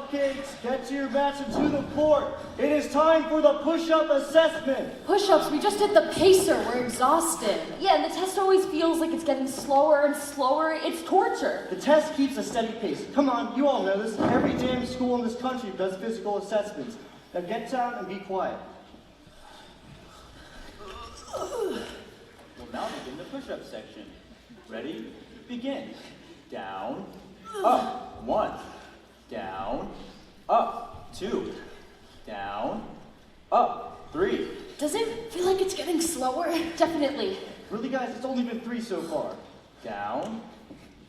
cupcakes, get to your mats and to the court. It is time for the push-up assessment. Push-ups, we just did the pacer. We're exhausted. Yeah, and the test always feels like it's getting slower and slower. It's torture. The test keeps a steady pace. Come on, you all know this. Every damn school in this country does physical assessments. Now get down and be quiet. We'll now begin the push-up section. Ready? Begin. Down, up, 1. Down, up, 2. Down, up, 3. Does it feel like it's getting slower? Definitely. Really, guys? It's only been 3 so far. Down,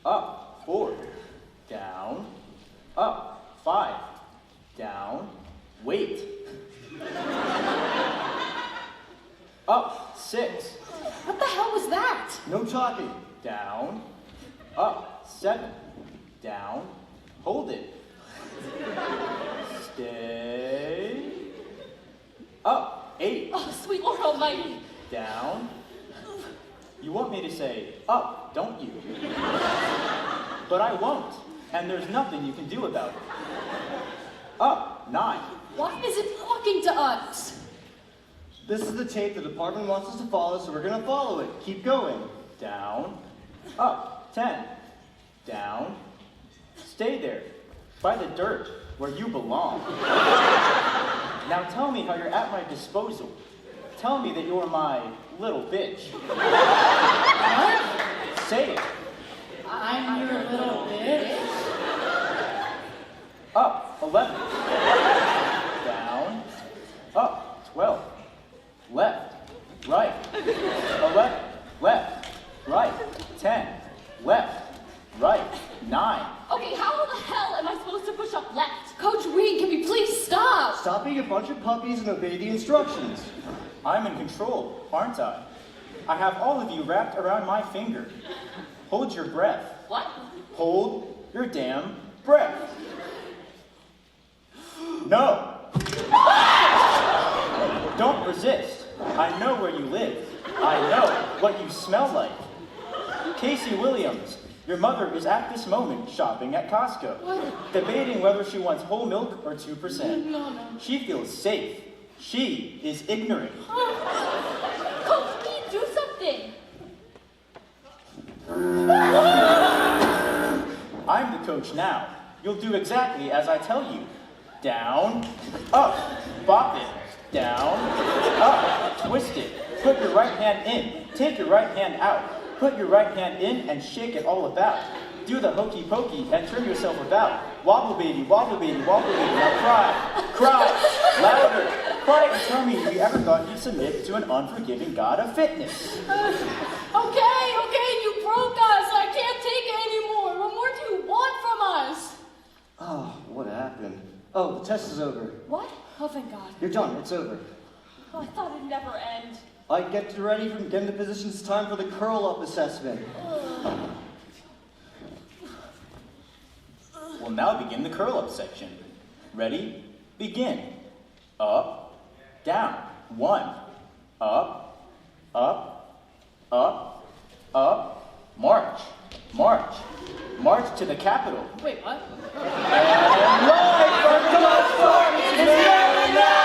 up, 4. Down, up, 5. Down, wait. Up, 6. What the hell was that? No talking. Down, up, 7. Down, hold it. Stay. Up, 8. Oh, sweet Lord Almighty. Down. You want me to say up, don't you? But I won't, and there's nothing you can do about it. Up, 9. Why is it talking to us? This is the tape the department wants us to follow, so we're gonna follow it. Keep going. Down, up, 10. Down, stay there, by the dirt, where you belong. Now tell me how you're at my disposal. Tell me that you're my little bitch. What? Say it. I'm your little bitch? Up, 11. Down, up, 12. Left, right. 11, left, right. 10, left, right. 9. Okay, how the hell am I supposed to push up left? Coach Reed, can we please stop? Stop being a bunch of puppies and obey the instructions. I'm in control, aren't I? I have all of you wrapped around my finger. Hold your breath. What? Hold your damn breath. No. Don't resist. I know where you live. I know what you smell like. Casey Williams, your mother is at this moment shopping at Costco, debating whether she wants whole milk or 2%. No. She feels safe. She is ignorant. Coach Reed, do something. I'm the coach now. You'll do exactly as I tell you. Down, up, bop it. Down, up, twist it. Put your right hand in. Take your right hand out. Put your right hand in and shake it all about. Do the hokey pokey and turn yourself about. Wobble baby, wobble baby, wobble baby. Now cry, cry, louder. Cry and tell me if you ever thought you'd submit to an unforgiving god of fitness. Okay, you broke us. I can't take it anymore. What more do you want from us? Oh, what happened? Oh, the test is over. What? Oh, thank God. You're done. It's over. Oh, I thought it'd never end. I get you ready from getting the positions. It's time for the curl-up assessment. We'll now begin the curl-up section. Ready? Begin. Up, down. 1. Up, up, up, up. March, march, march to the Capitol. Wait, what? And live for College Park is Maryland!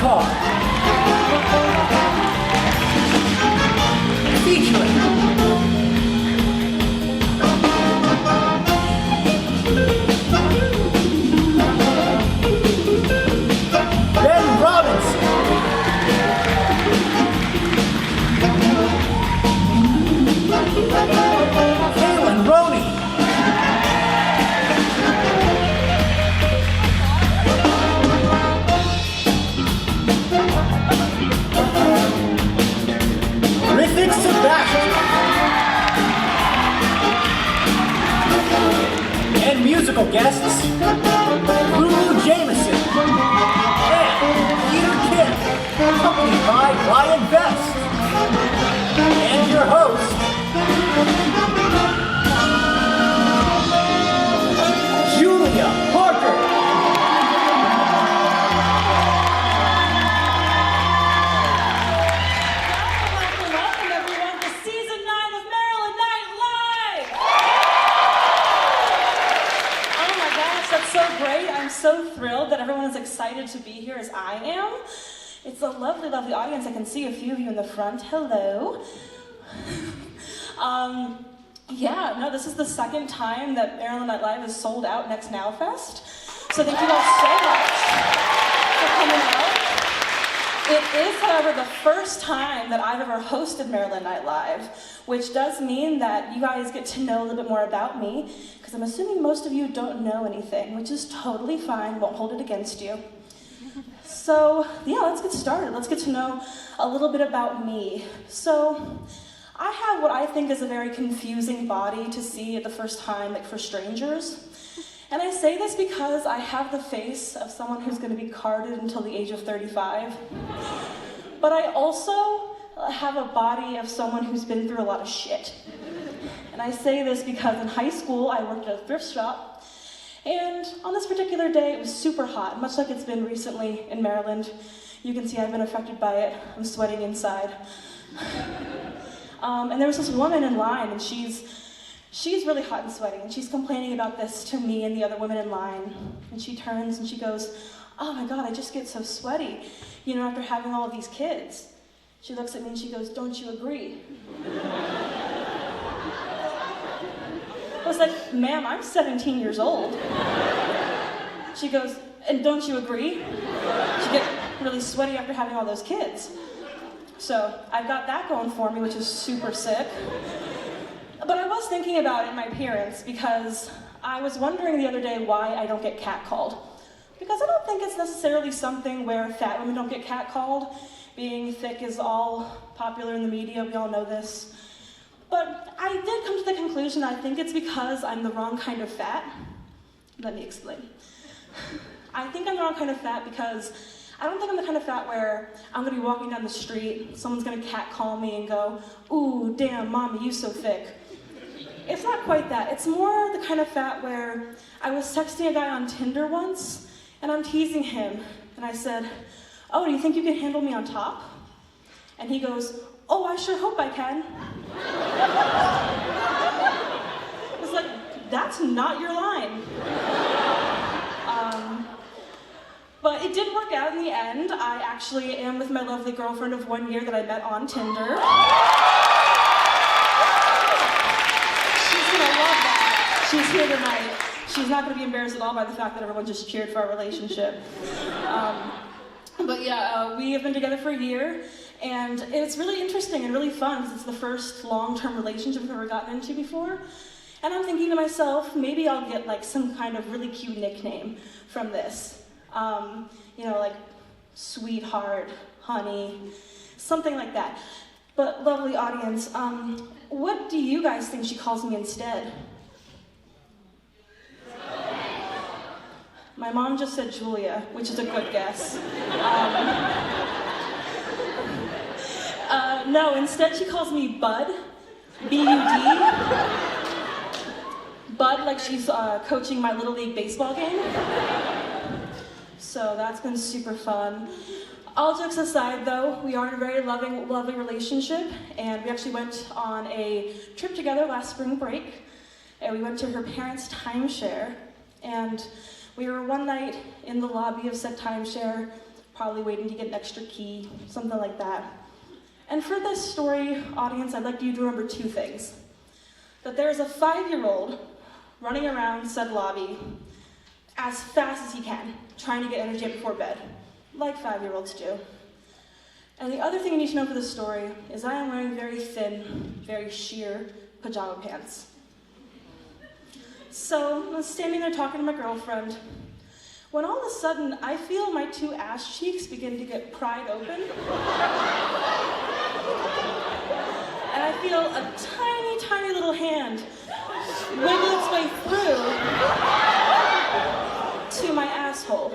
Car. Featuring Ben Robinson, Kaylin Roney, Rithik Sebastian, and musical guests Lulu Jameson and Peter Kim, accompanied by Wyatt Best, and your host, Julia Parker. Welcome everyone to season 9 of Maryland Night Live! Oh my gosh, that's so great. I'm so thrilled that everyone is excited to be here as I am. It's a lovely, lovely audience. I can see a few of you in the front. Hello. Yeah, no, this is the second time that Maryland Night Live is sold out NextNow Fest. So thank you all so much for coming out. It is, however, the first time that I've ever hosted Maryland Night Live, which does mean that you guys get to know a little bit more about me, because I'm assuming most of you don't know anything, which is totally fine, won't hold it against you. So, yeah, let's get started. Let's get to know a little bit about me. So, I have what I think is a very confusing body to see at the first time, like for strangers. And I say this because I have the face of someone who's going to be carded until the age of 35. But I also have a body of someone who's been through a lot of shit. And I say this because in high school, I worked at a thrift shop. And on this particular day, it was super hot, much like it's been recently in Maryland. You can see I've been affected by it. I'm sweating inside. And there was this woman in line, and she's really hot and sweaty, and she's complaining about this to me and the other women in line. And she turns and she goes, "Oh my God, I just get so sweaty, after having all of these kids." She looks at me and she goes, "Don't you agree?" I was like, "Ma'am, I'm 17 years old." She goes, "And don't you agree? You get really sweaty after having all those kids." So I've got that going for me, which is super sick. But I was thinking about it in my appearance because I was wondering the other day why I don't get catcalled. Because I don't think it's necessarily something where fat women don't get catcalled. Being thick is all popular in the media, we all know this. But I did come to the conclusion I think it's because I'm the wrong kind of fat. Let me explain. I think I'm the wrong kind of fat because I don't think I'm the kind of fat where I'm gonna be walking down the street, someone's gonna catcall me and go, "Ooh, damn, mommy, you so thick." It's not quite that. It's more the kind of fat where I was texting a guy on Tinder once, and I'm teasing him, and I said, "Oh, do you think you can handle me on top?" And he goes, "Oh, I sure hope I can." It's like, that's not your line. But it did work out in the end. I actually am with my lovely girlfriend of 1 year that I met on Tinder. She's gonna love that. She's here tonight. She's not gonna be embarrassed at all by the fact that everyone just cheered for our relationship. But yeah, we have been together for a year, and it's really interesting and really fun because it's the first long-term relationship I've ever gotten into before. And I'm thinking to myself, maybe I'll get like some kind of really cute nickname from this. Like sweetheart, honey, something like that. But lovely audience, what do you guys think she calls me instead? My mom just said Julia, which is a good guess. No, instead she calls me Bud, B-U-D. Bud, like she's coaching my Little League baseball game. So that's been super fun. All jokes aside though, we are in a very lovely relationship, and we actually went on a trip together last spring break, and we went to her parents' timeshare, and we were one night in the lobby of said timeshare, probably waiting to get an extra key, something like that. And for this story, audience, I'd like you to remember two things. That there's a 5-year-old running around said lobby as fast as he can, trying to get energy before bed, like 5-year-olds do. And the other thing you need to know for this story is I am wearing very thin, very sheer pajama pants. So I was standing there talking to my girlfriend, when all of a sudden I feel my 2 ass cheeks begin to get pried open. And I feel a tiny, tiny little hand wiggle its way through to my asshole.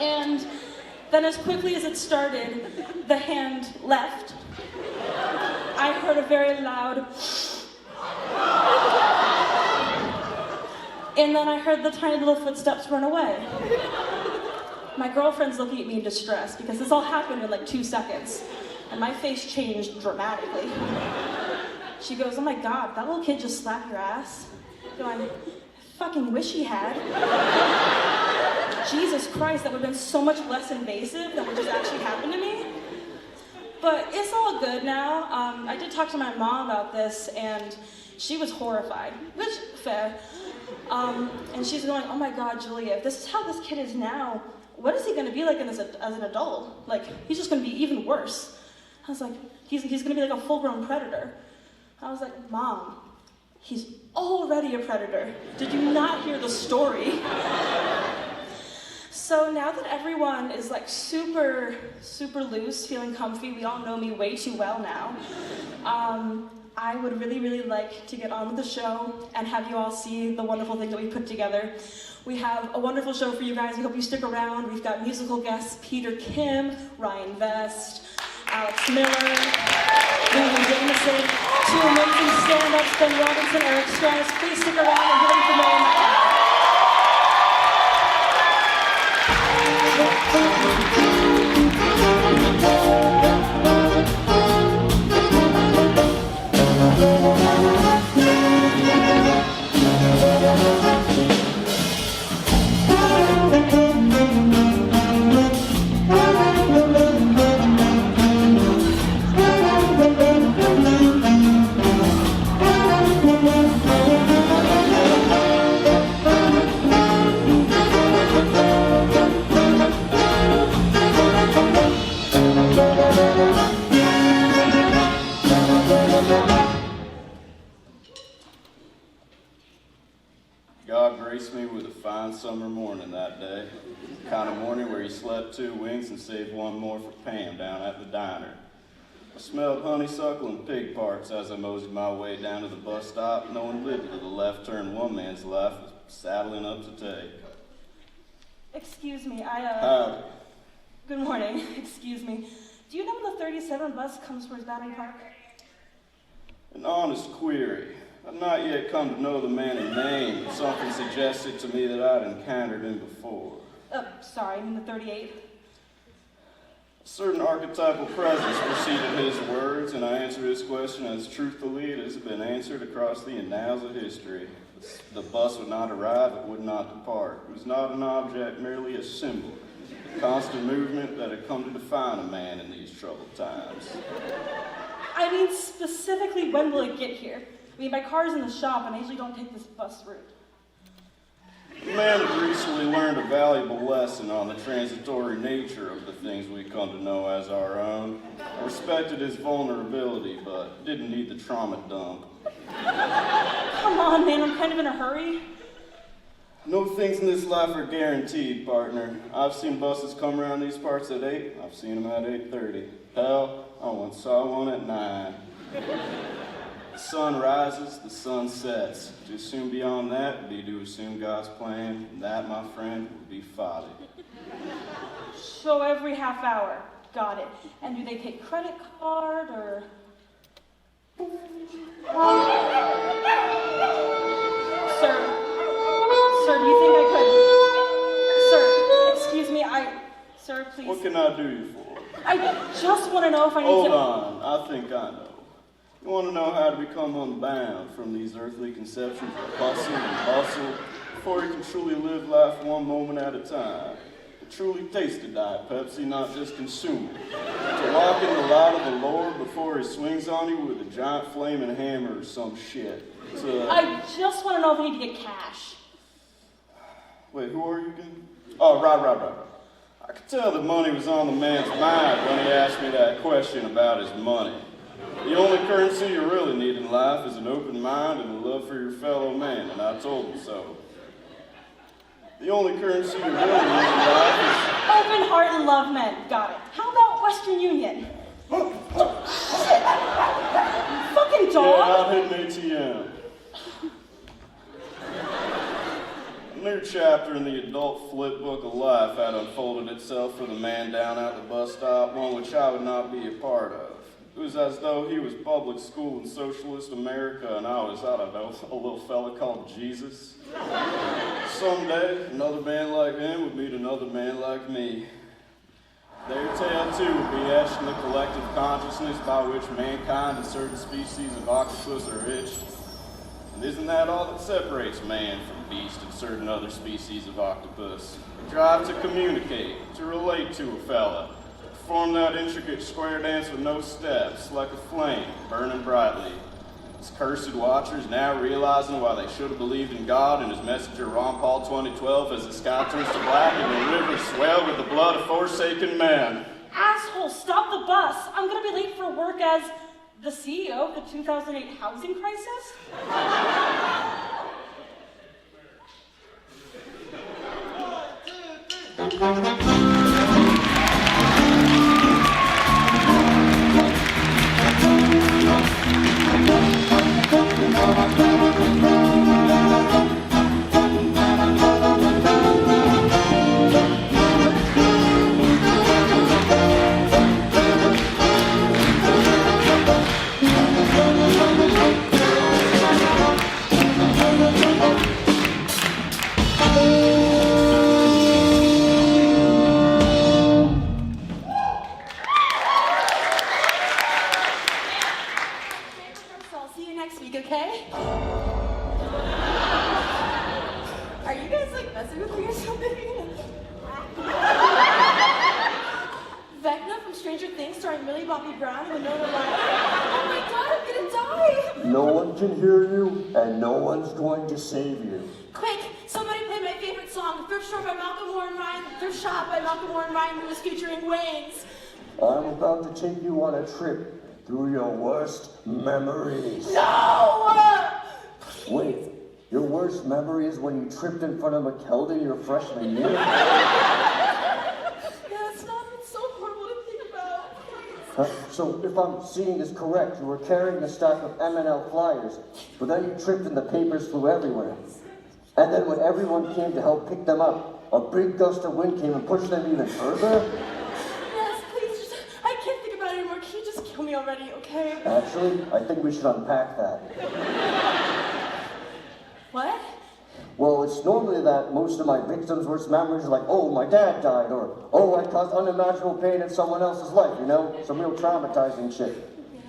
And then as quickly as it started, the hand left. I heard a very loud and then I heard the tiny little footsteps run away. My girlfriend's looking at me in distress because this all happened in like 2 seconds, and my face changed dramatically. She goes, "Oh my God, that little kid just slapped your ass?" Going, "I fucking wish he had." Jesus Christ, that would have been so much less invasive than what just actually happened to me. But it's all good now. I did talk to my mom about this, and she was horrified, which, fair. And she's going, "Oh my God, Julia, if this is how this kid is now, what is he going to be like as an adult? Like, he's just going to be even worse." I was like, he's going to be like a full-grown predator. I was like, "Mom, he's already a predator. Did you not hear the story?" So now that everyone is like super, super loose, feeling comfy, we all know me way too well now, I would really, really like to get on with the show and have you all see the wonderful thing that we put together. We have a wonderful show for you guys. We hope you stick around. We've got musical guests Peter Kim, Ryan Vest, Alex Miller, Lulu Jameson, 2 amazing stand-ups, Ben Robinson, Eric Strauss. Please stick around and get ready for more. God graced me with a fine summer morning that day. The kind of morning where you slept 2 winks and saved 1 more for Pam down at the diner. I smelled honeysuckle and pig parts as I moseyed my way down to the bus stop, knowing little of the left turn one man's life was saddling up to take. Excuse me, Howdy. Good morning, excuse me. Do you know when the 37 bus comes towards Battery Park? An honest query. I'd not yet come to know the man in name, but something suggested to me that I'd encountered him before. Sorry, I mean the 38. A certain archetypal presence preceded his words, and I answered his question as truthfully it has been answered across the annals of history. The bus would not arrive, it would not depart. It was not an object, merely a symbol. A constant movement that had come to define a man in these troubled times. I mean, specifically, when will it get here? I mean, my car's in the shop, and I usually don't take this bus route. The man had recently learned a valuable lesson on the transitory nature of the things we come to know as our own. I respected his vulnerability, but didn't need the trauma dump. Come on, man, I'm kind of in a hurry. No things in this life are guaranteed, partner. I've seen buses come around these parts at 8. I've seen them at 8:30. Hell, I once saw one at 9. The sun rises, the sun sets. To assume beyond that would be to assume God's plan, and that, my friend, would be folly. So every half hour. Got it. And do they take credit card, or? Sir, do you think I could? Sir, excuse me, Sir, please. What can I do you for? I just want to know if I need to... Hold on, I think I know. You want to know how to become unbound from these earthly conceptions of bustle and bustle before you can truly live life one moment at a time. truly taste a Diet Pepsi, not just consume it. To walk in the light of the Lord before he swings on you with a giant flaming hammer or some shit. I just want to know if we need to get cash. Wait, who are you again? Oh, right. I could tell that money was on the man's mind when he asked me that question about his money. The only currency you really need in life is an open mind and a love for your fellow man, and I told him so. The only currency you really need in life is... Open heart and love men. Got it. How about Western Union? Shit. Fucking dog. Yeah, I'll hit an ATM. A new chapter in the adult flip book of life had unfolded itself for the man down at the bus stop, one which I would not be a part of. It was as though he was public school in socialist America and I was, I don't know, a little fella called Jesus. Someday, another man like him would meet another man like me. Their tale, too, would be etched in the collective consciousness by which mankind and certain species of octopus are hitched. And isn't that all that separates man from beast and certain other species of octopus? The drive to communicate, to relate to a fella, perform that intricate square dance with no steps, like a flame, burning brightly. His cursed watchers now realizing why they should have believed in God and his messenger Ron Paul 2012 as the sky turns to black and the rivers swell with the blood of forsaken man. Asshole, stop the bus. I'm gonna be late for work as the CEO of the 2008 housing crisis. Vecna from Stranger Things starring Millie Bobby Brown and Winona Ryder. Oh my god, I'm gonna die! No one can hear you, and no one's going to save you. Quick, somebody play my favorite song, Thrift Store by Malcolm Warren Ryan, Thrift Shop by Malcolm Warren Ryan, who was featuring Wayne's. I'm about to take you on a trip through your worst memories. No! Wait, your worst memory is when you tripped in front of McKelvey your freshman year? So if I'm seeing this correct, you were carrying a stack of M&L flyers, but then you tripped and the papers flew everywhere. And then when everyone came to help pick them up, a big gust of wind came and pushed them even further? Yes, please, I can't think about it anymore. Can you just kill me already, okay? Actually, I think we should unpack that. What? Well, it's normally that most of my victims' worst memories are like, oh, my dad died, or oh, I caused unimaginable pain in someone else's life, you know? Some real traumatizing shit. Yeah.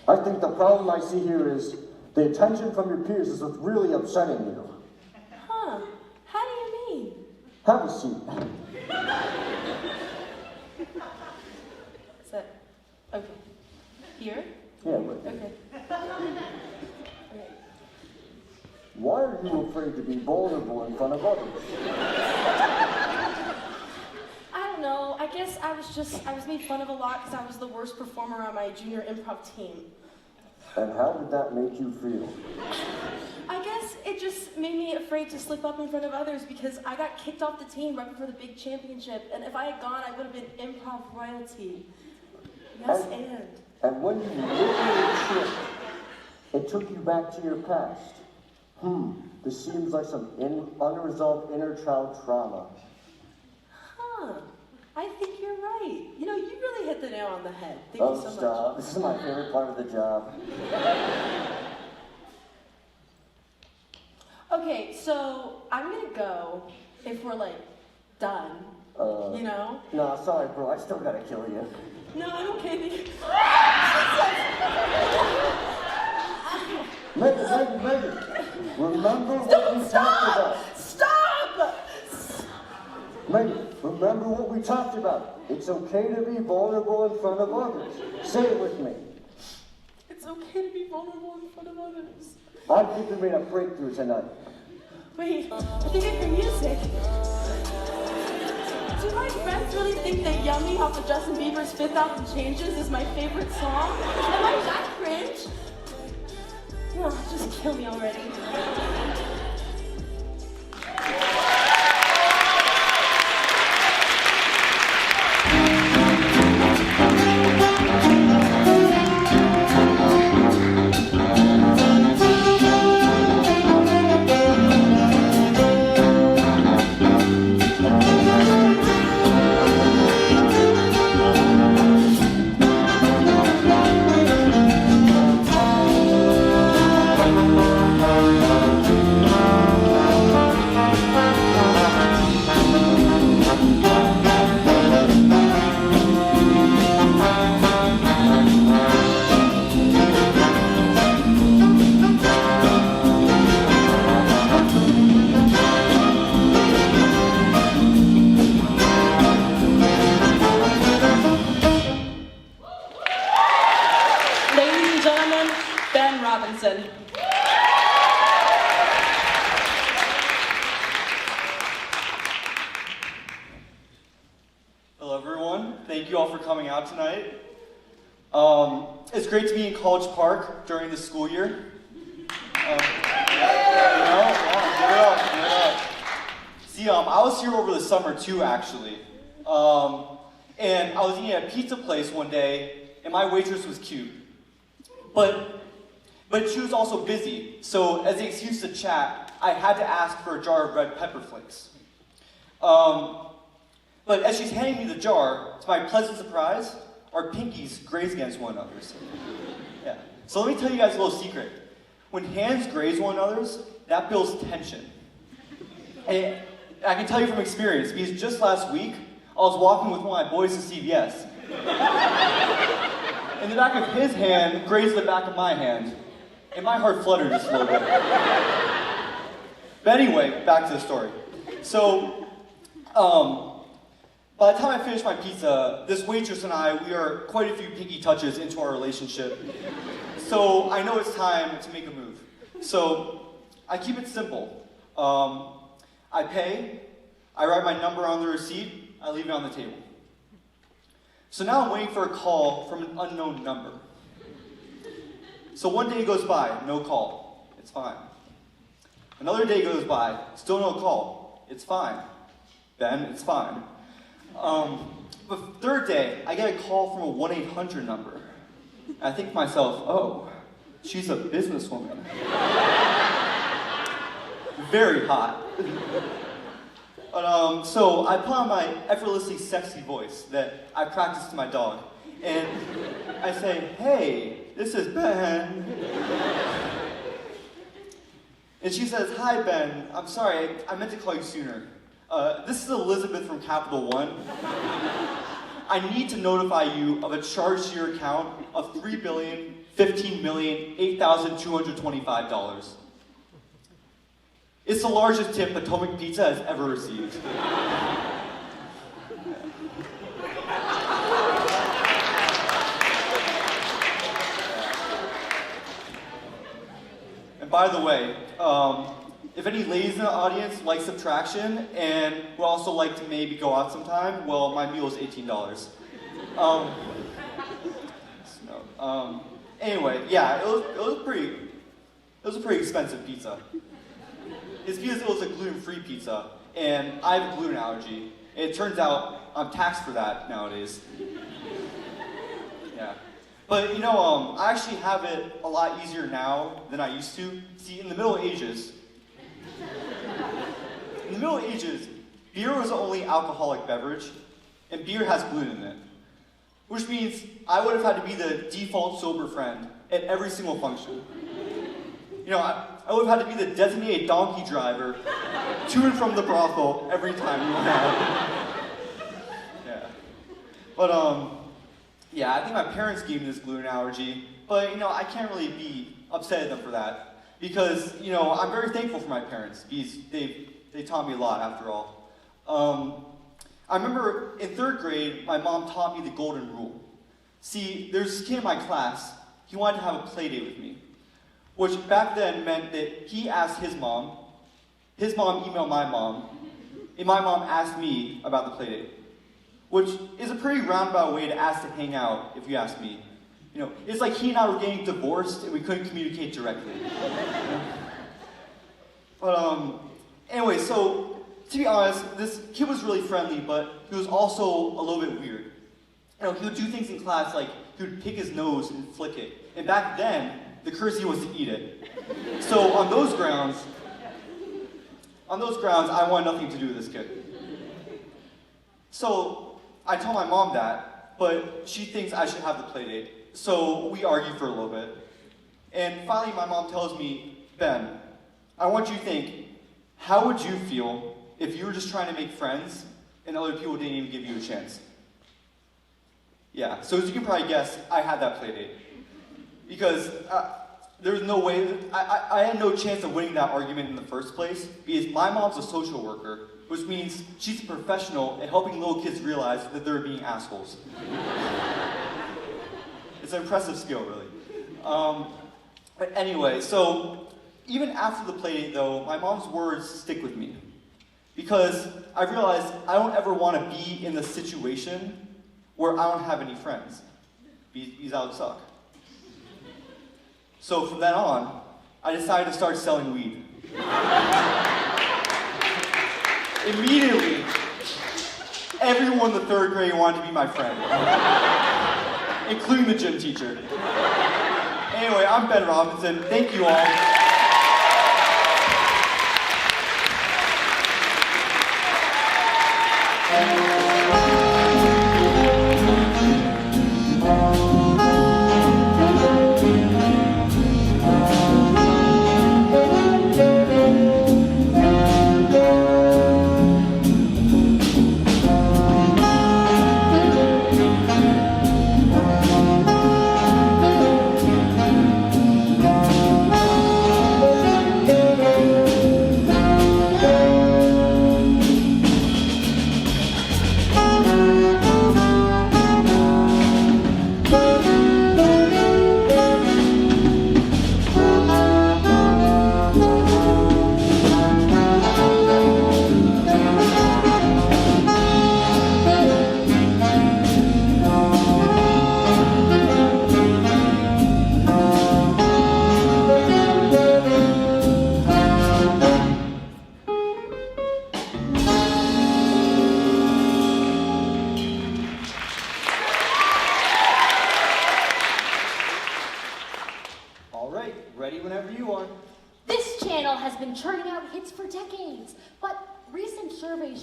I think the problem I see here is the attention from your peers is what's really upsetting you. Huh. How do you mean? Have a seat. Is that... okay. Here? Yeah, but Okay. why are you afraid to be vulnerable in front of others? I don't know. I guess I was made fun of a lot because I was the worst performer on my junior improv team. And how did that make you feel? I guess it just made me afraid to slip up in front of others because I got kicked off the team right before the big championship, and if I had gone, I would have been improv royalty. Yes, And when you literally tripped, it took you back to your past. This seems like some unresolved inner child trauma. Huh. I think you're right. You know, you really hit the nail on the head. Thank you so Stop. This is my favorite part of the job. Okay, so I'm gonna go if we're like done. You know? Nah, sorry, bro. I still gotta kill you. No, I'm okay. Megan. Remember what we talked about. Stop! Megan, remember what we talked about. It's okay to be vulnerable in front of others. Say it with me. It's okay to be vulnerable in front of others. I think we made a breakthrough tonight. Wait, I think I hear music. Do my friends really think that Yummy off of Justin Bieber's 5th album Changes is my favorite song? Am I that cringe? No, just kill me already. Hello everyone, thank you all for coming out tonight. It's great to be in College Park during the school year. Give it up. See, I was here over the summer too, actually. And I was eating at a pizza place one day, and my waitress was cute. But she was also busy, so as an excuse to chat, I had to ask for a jar of red pepper flakes. But as she's handing me the jar, to my pleasant surprise, our pinkies graze against one another's. Yeah. So let me tell you guys a little secret. When hands graze one another's, that builds tension. And I can tell you from experience, because just last week, I was walking with one of my boys to CVS. And the back of his hand grazed the back of my hand, and my heart fluttered just a little bit. But anyway, back to the story. So, by the time I finished my pizza, this waitress and I, we are quite a few pinky touches into our relationship. So I know it's time to make a move. So I keep it simple. I pay, I write my number on the receipt, I leave it on the table. So now I'm waiting for a call from an unknown number. So one day goes by, no call. It's fine. Another day goes by, still no call. It's fine. Then it's fine. The third day, I get a call from a 1-800 number. I think to myself, oh, she's a businesswoman. Very hot. But, so I put on my effortlessly sexy voice that I practiced to my dog, and I say, hey, this is Ben. And she says, hi, Ben. I'm sorry, I meant to call you sooner. This is Elizabeth from Capital One. I need to notify you of a charge to your account of $3,015,008,225. It's the largest tip Potomac Pizza has ever received. And by the way, if any ladies in the audience like subtraction and would also like to maybe go out sometime, well, my meal is $18. Anyway, yeah, it was a pretty expensive pizza. It's because it was a gluten-free pizza, and I have a gluten allergy. And it turns out I'm taxed for that nowadays. Yeah. But you know, I actually have it a lot easier now than I used to. See, in the Middle Ages, beer was the only alcoholic beverage, and beer has gluten in it. Which means I would have had to be the default sober friend at every single function. You know, I would have had to be the designated donkey driver to and from the brothel every time we went out. Yeah. But, yeah, I think my parents gave me this gluten allergy, but, you know, I can't really be upset at them for that. Because, you know, I'm very thankful for my parents, because they taught me a lot, after all. I remember in 3rd grade, my mom taught me the golden rule. See, there's this kid in my class, he wanted to have a play date with me, which back then meant that he asked his mom emailed my mom, and my mom asked me about the play date, which is a pretty roundabout way to ask to hang out, if you ask me. You know, it's like he and I were getting divorced and we couldn't communicate directly. But anyway, so to be honest, this kid was really friendly, but he was also a little bit weird. You know, he would do things in class like he would pick his nose and flick it. And back then, the courtesy was to eat it. So on those grounds, I wanted nothing to do with this kid. So I told my mom that, but she thinks I should have the play date. So we argue for a little bit. And finally my mom tells me, Ben, I want you to think, how would you feel if you were just trying to make friends and other people didn't even give you a chance? Yeah, so as you can probably guess, I had that play date. Because there's no way, I had no chance of winning that argument in the first place, because my mom's a social worker, which means she's a professional at helping little kids realize that they're being assholes. It's an impressive skill, really. But anyway, so even after the play date, though, my mom's words stick with me. Because I realized I don't ever want to be in the situation where I don't have any friends. Because I would suck. So from then on, I decided to start selling weed. Immediately, everyone in the 3rd grade wanted to be my friend. Including the gym teacher. Anyway, I'm Ben Robinson. Thank you all.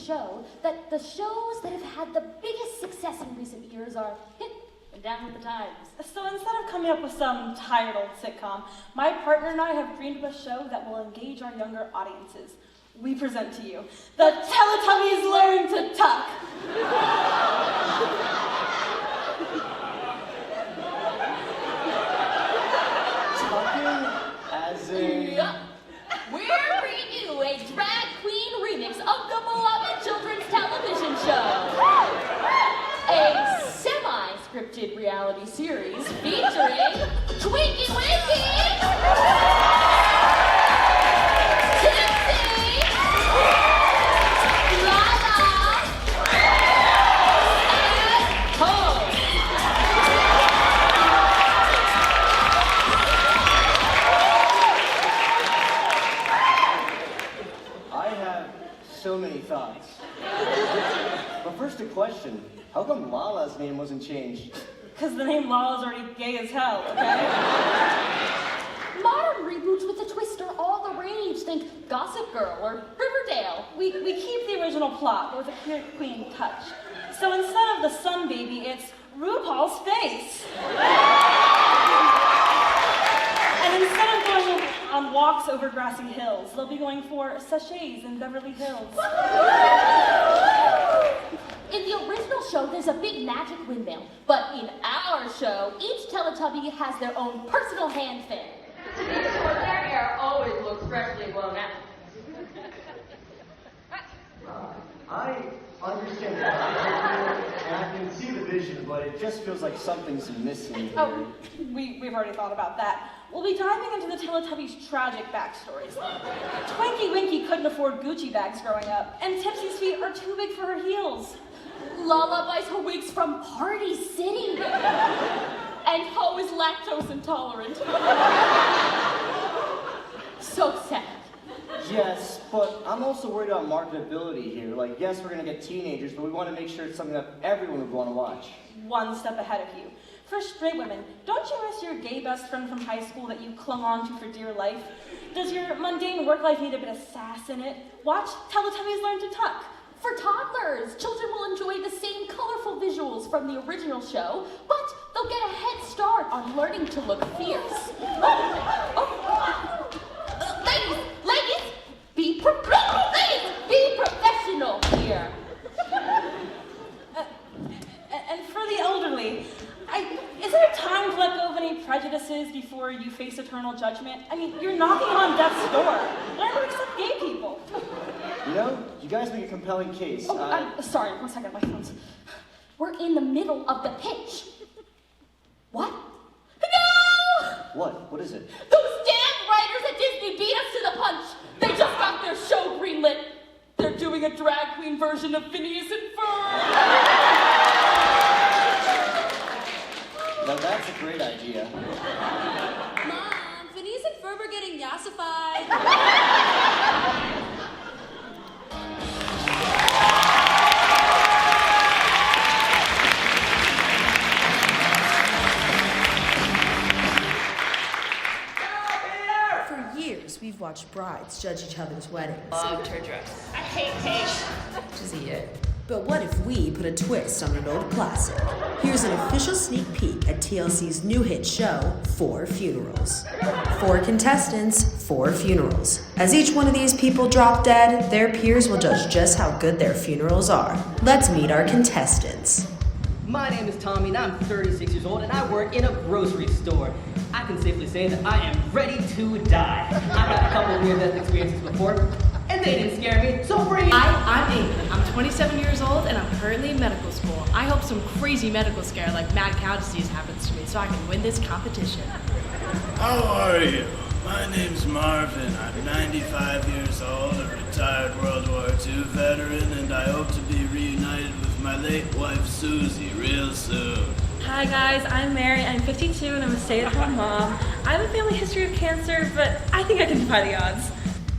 Show that the shows that have had the biggest success in recent years are hip and down with the times. So instead of coming up with some tired old sitcom, my partner and I have dreamed of a show that will engage our younger audiences. We present to you the Teletubbies Learn to Tuck. Tucking as in... Yep. We're bringing you a drag queen remix of the beloved children's television show. A semi-scripted reality series featuring Twinkie Winkie, Tipsy, Lala, and Ho. I have so many thoughts. But first a question. How come Lala's name wasn't changed? Because the name Lala's already gay as hell, okay? Modern reboots with a twist are all the rage. Think Gossip Girl or Riverdale. We keep the original plot, but with a queer queen touch. So instead of the sun baby, it's RuPaul's face. And instead of going on walks over grassy hills, they'll be going for sachets in Beverly Hills. In the original show, there's a big magic windmill. But in our show, each Teletubby has their own personal hand fan. To be sure, their hair always looks freshly blown out. I understand that. vision, but it just feels like something's missing here. Oh, we've already thought about that. We'll be diving into the Teletubbies' tragic backstories. Twinkie Winkie couldn't afford Gucci bags growing up, and Tipsy's feet are too big for her heels. Lala buys her wigs from Party City. And Ho is lactose intolerant. So sad. Yes, but I'm also worried about marketability here. Like, yes, we're gonna get teenagers, but we want to make sure it's something that everyone would want to watch. One step ahead of you. For straight women, don't you miss your gay best friend from high school that you clung on to for dear life? Does your mundane work life need a bit of sass in it? Watch Teletubbies Learn to Tuck. For toddlers, children will enjoy the same colorful visuals from the original show, but they'll get a head start on learning to look fierce. Ladies, be professional here. And for the elderly, is there a time to let go of any prejudices before you face eternal judgment? I mean, you're knocking on death's door. Learn to accept gay people. You know, you guys make a compelling case. Oh, I'm sorry, 1 second, my phone's... We're in the middle of the pitch. What? No! What? What is it? Those damn writers at Disney beat us to the punch. They just got their show greenlit. They're doing a drag queen version of Phineas and Ferb. Now that's a great idea. Mom, Phineas and Ferb are getting yassified. For years, we've watched brides judge each other's weddings. Loved her dress. I hate cake. Just eat it. But what if we put a twist on an old classic? Here's an official sneak peek at TLC's new hit show, 4 Funerals. 4 contestants, 4 funerals. As each one of these people drop dead, their peers will judge just how good their funerals are. Let's meet our contestants. My name is Tommy and I'm 36 years old and I work in a grocery store. I can safely say that I am ready to die. I've had a couple of near-death experiences before, and they didn't scare me, so bring it. I'm Amy. I'm 27 years old and I'm currently in medical school. I hope some crazy medical scare like mad cow disease happens to me so I can win this competition. How are you? My name's Marvin. I'm 95 years old, a retired World War II veteran, and I hope to be reunited with my late wife Susie real soon. Hi guys, I'm Mary. I'm 52 and I'm a stay-at-home mom. I have a family history of cancer, but I think I can defy the odds.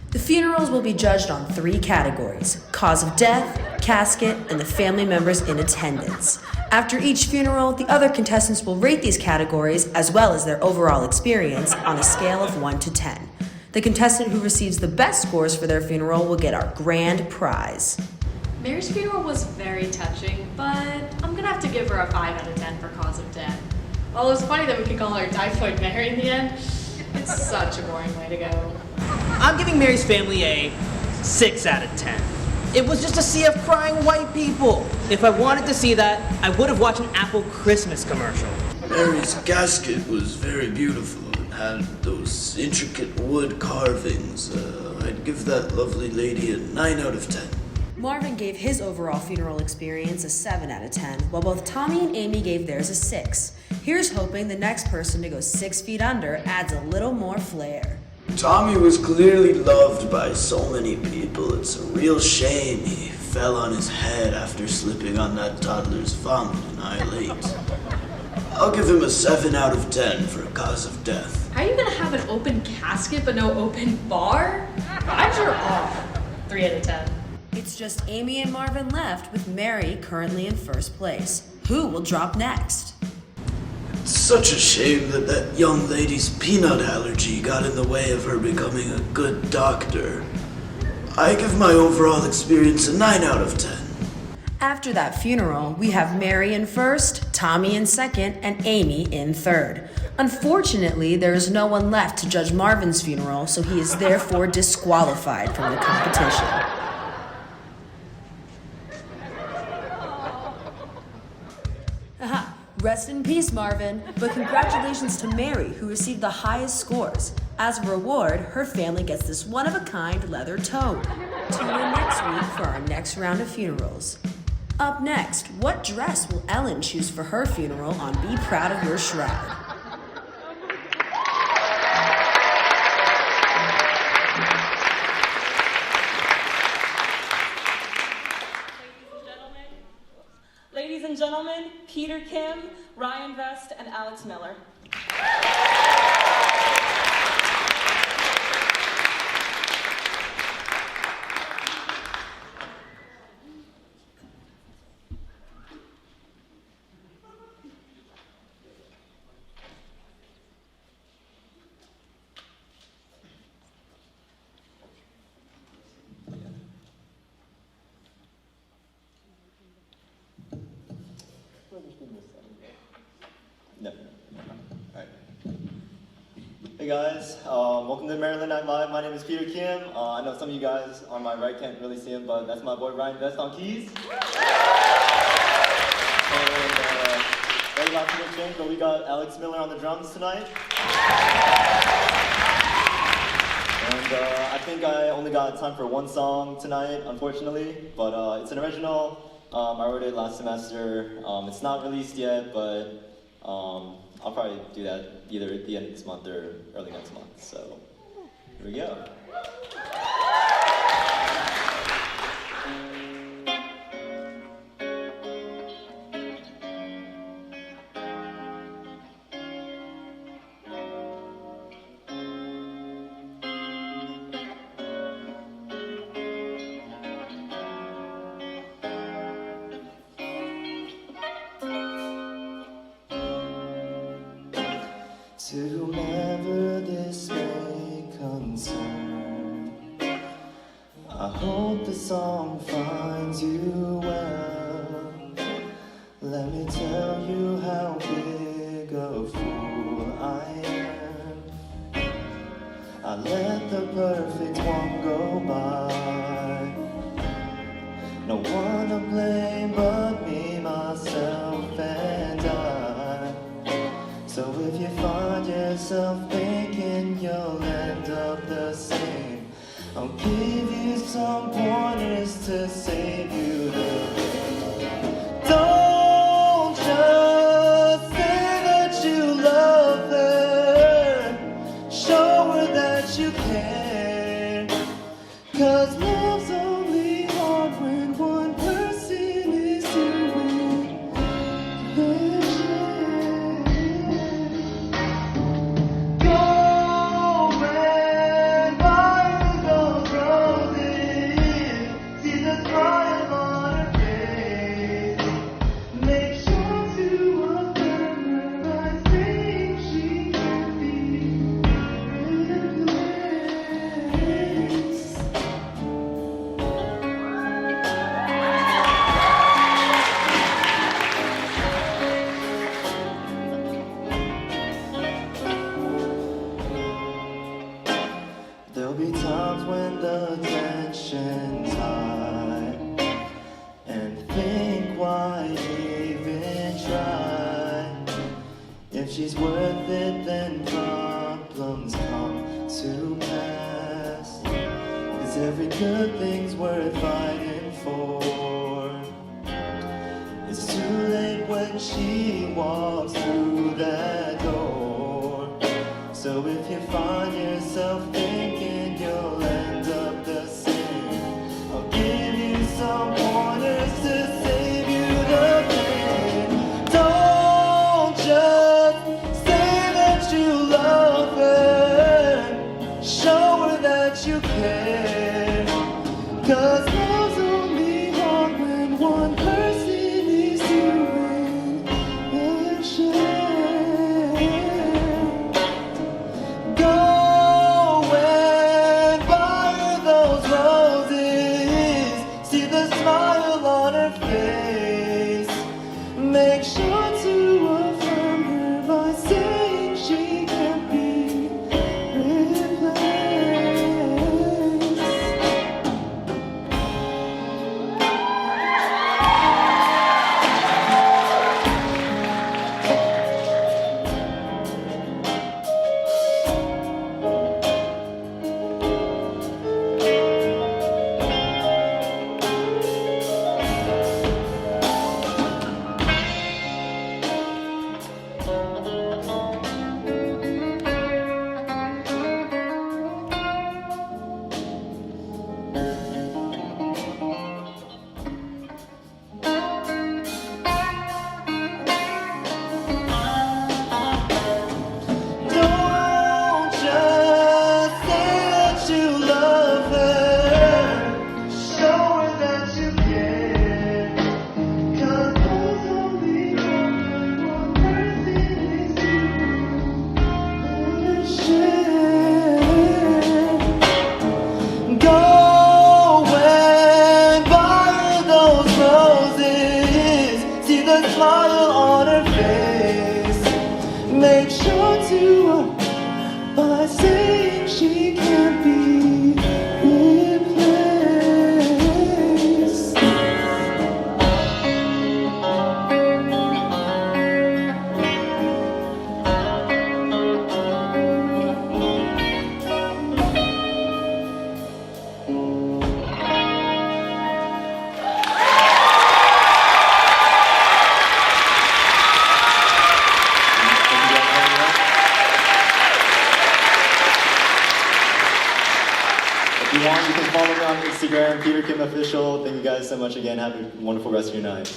The funerals will be judged on 3 categories: cause of death, casket, and the family members in attendance. After each funeral, the other contestants will rate these categories as well as their overall experience on a scale of 1 to 10. The contestant who receives the best scores for their funeral will get our grand prize. Mary's funeral was very touching, but I'm gonna have to give her a 5 out of 10 for cause of death. While it was funny that we could call her Typhoid Mary in the end, it's such a boring way to go. I'm giving Mary's family a 6 out of 10. It was just a sea of crying white people. If I wanted to see that, I would have watched an Apple Christmas commercial. Mary's casket was very beautiful. It had those intricate wood carvings. I'd give that lovely lady a 9 out of 10. Marvin gave his overall funeral experience a 7 out of 10, while both Tommy and Amy gave theirs a 6. Here's hoping the next person to go 6 feet under adds a little more flair. Tommy was clearly loved by so many people. It's a real shame he fell on his head after slipping on that toddler's vomit an eye late. I'll give him a 7 out of 10 for cause of death. How are you gonna have an open casket but no open bar? Vibes are off. 3 out of 10. It's just Amy and Marvin left, with Mary currently in first place. Who will drop next? It's such a shame that that young lady's peanut allergy got in the way of her becoming a good doctor. I give my overall experience a 9 out of 10. After that funeral, we have Mary in first, Tommy in second, and Amy in third. Unfortunately, there is no one left to judge Marvin's funeral, so he is therefore disqualified from the competition. Aha, rest in peace, Marvin. But congratulations to Mary, who received the highest scores. As a reward, her family gets this one-of-a-kind leather toad. Tune in next week for our next round of funerals. Up next, what dress will Ellen choose for her funeral on Be Proud of Your Shroud? Ladies and gentlemen, Peter Kim, Ryan Vest, and Alex Miller. No. Alright. Hey guys, welcome to Maryland Night Live. My name is Peter Kim. I know some of you guys on my right can't really see him, but that's my boy Ryan Vest on keys. And very last minute change, but we got Alex Miller on the drums tonight. And I think I only got time for one song tonight, unfortunately, but it's an original. I wrote it last semester. It's not released yet, but I'll probably do that either at the end of this month or early next month. So here we go. To whomever this may concern, I hope the song finds you well. Let me tell you how big a fool I am. I let the perfect one go by. No one to blame but me, myself, and I. So if you find yourself thinking you'll end up the same, I'll give you some pointers to save you the pain. Don't just say that you love her, show her that you care. 'Cause love's only hard when one person is doing their share. There'll be times when the tension's high and think why even try. If she's worth it, then problems come to pass. 'Cause every good thing's worth fighting for. It's too late when she walks through that door. So if you find yourself thinking you'll end up the same, I'll give you some pointers to save you the pain. Don't just say that you love her, show her that you care. 'Cause love's only hard when one person is doing their share. Make sure to affirm her by saying she can't be replaced. Instagram, Peter Kim Official. Thank you guys so much again. Have a wonderful rest of your night.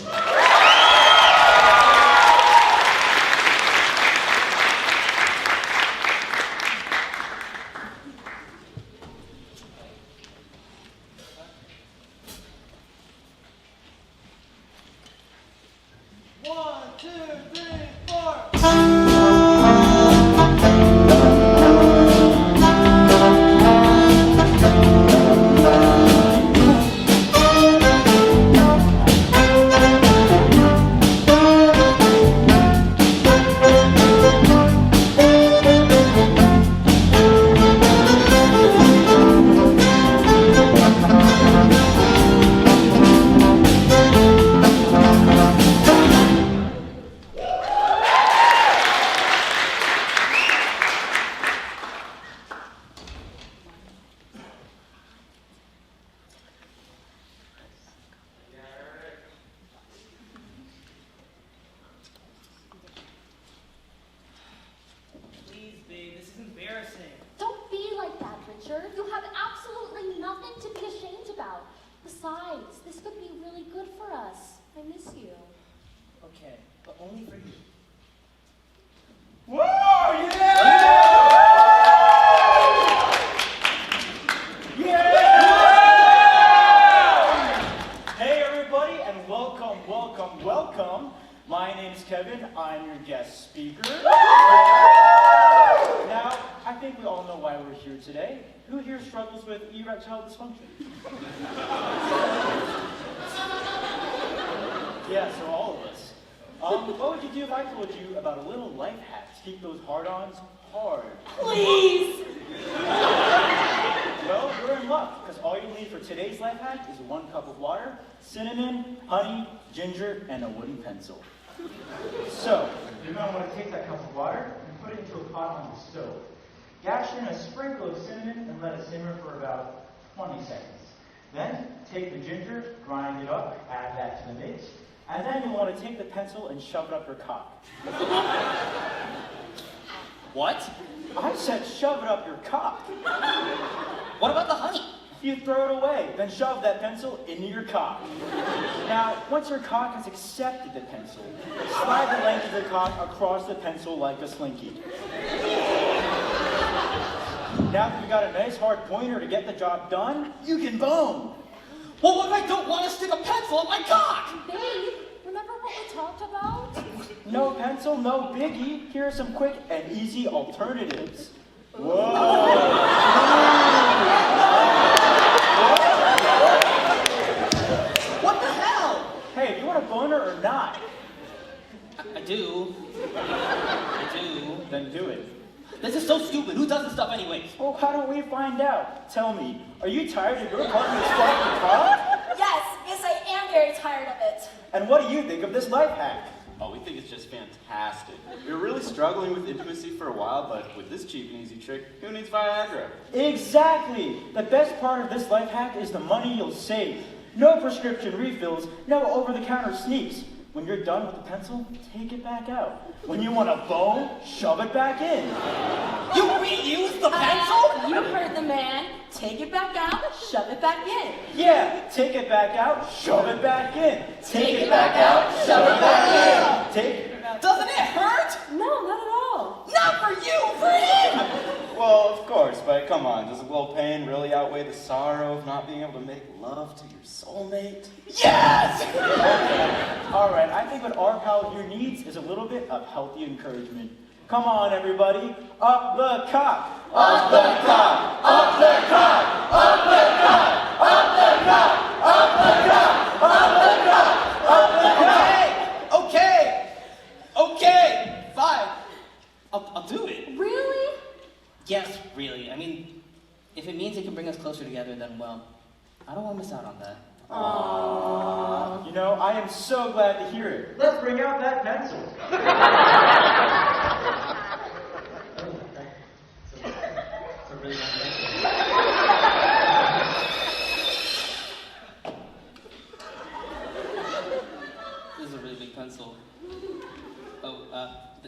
Don't be like that, Richard. You have absolutely nothing to be ashamed about. Besides, this could be really good for us. I miss you. Okay, but only for you. Whoa, yeah! Hey everybody, and welcome, welcome, welcome. My name's Kevin, I'm your guest speaker. Now, I think we all know why we're here today. Who here struggles with erectile dysfunction? Yeah, so all of us. What would you do if I told you about a little life hack to keep those hard-ons hard? Please! Well, you're in luck, because all you need for today's life hack is 1 cup of water, cinnamon, honey, ginger, and a wooden pencil. So, you're going to want to take that cup of water and put it into a pot on the stove. Dash in a sprinkle of cinnamon and let it simmer for about 20 seconds. Then, take the ginger, grind it up, add that to the mix, and then you'll want to take the pencil and shove it up your cock. What? I said shove it up your cock. What about the honey? You throw it away, then shove that pencil into your cock. Now, once your cock has accepted the pencil, slide the length of the cock across the pencil like a slinky. Now that you've got a nice hard pointer to get the job done, you can bone. Well, what if I don't want to stick a pencil in my cock? Babe, remember what we talked about? No pencil, no biggie. Here are some quick and easy alternatives. Whoa! What the hell? Hey, do you want a boner or not? I do. Then do it. This is so stupid. Who does this stuff anyways? Well, how do we find out? Tell me, are you tired of your partner's fucking cock? Yes, I am very tired of it. And what do you think of this life hack? Oh, we think it's just fantastic. We were really struggling with intimacy for a while, but with this cheap and easy trick, who needs Viagra? Exactly! The best part of this life hack is the money you'll save. No prescription refills, no over-the-counter sneaks. When you're done with the pencil, take it back out. When you want a bone, shove it back in. You reuse the pencil? You heard the man. Take it back out, shove it back in. Yeah, take it back out, shove it back in. Take it back out, shove it back in. Take it back out. Doesn't it hurt? No, not at all. Not for you, for him! Well, of course, but come on, does a little pain really outweigh the sorrow of not being able to make love to your soulmate? Yes! Okay. All right, I think what our pal here needs is a little bit of healthy encouragement. Come on, everybody. Up the cock. Up the cock. Up the cock. Up the cock. Up the cock. Up the cock. Up the cock. Up the cock. Okay. Fine. I'll do it. Really? Yes, really. I mean, if it means it can bring us closer together, then well, I don't want to miss out on that. Aww. You know, I am so glad to hear it. Let's bring out that pencil. This is a really big pencil. Oh,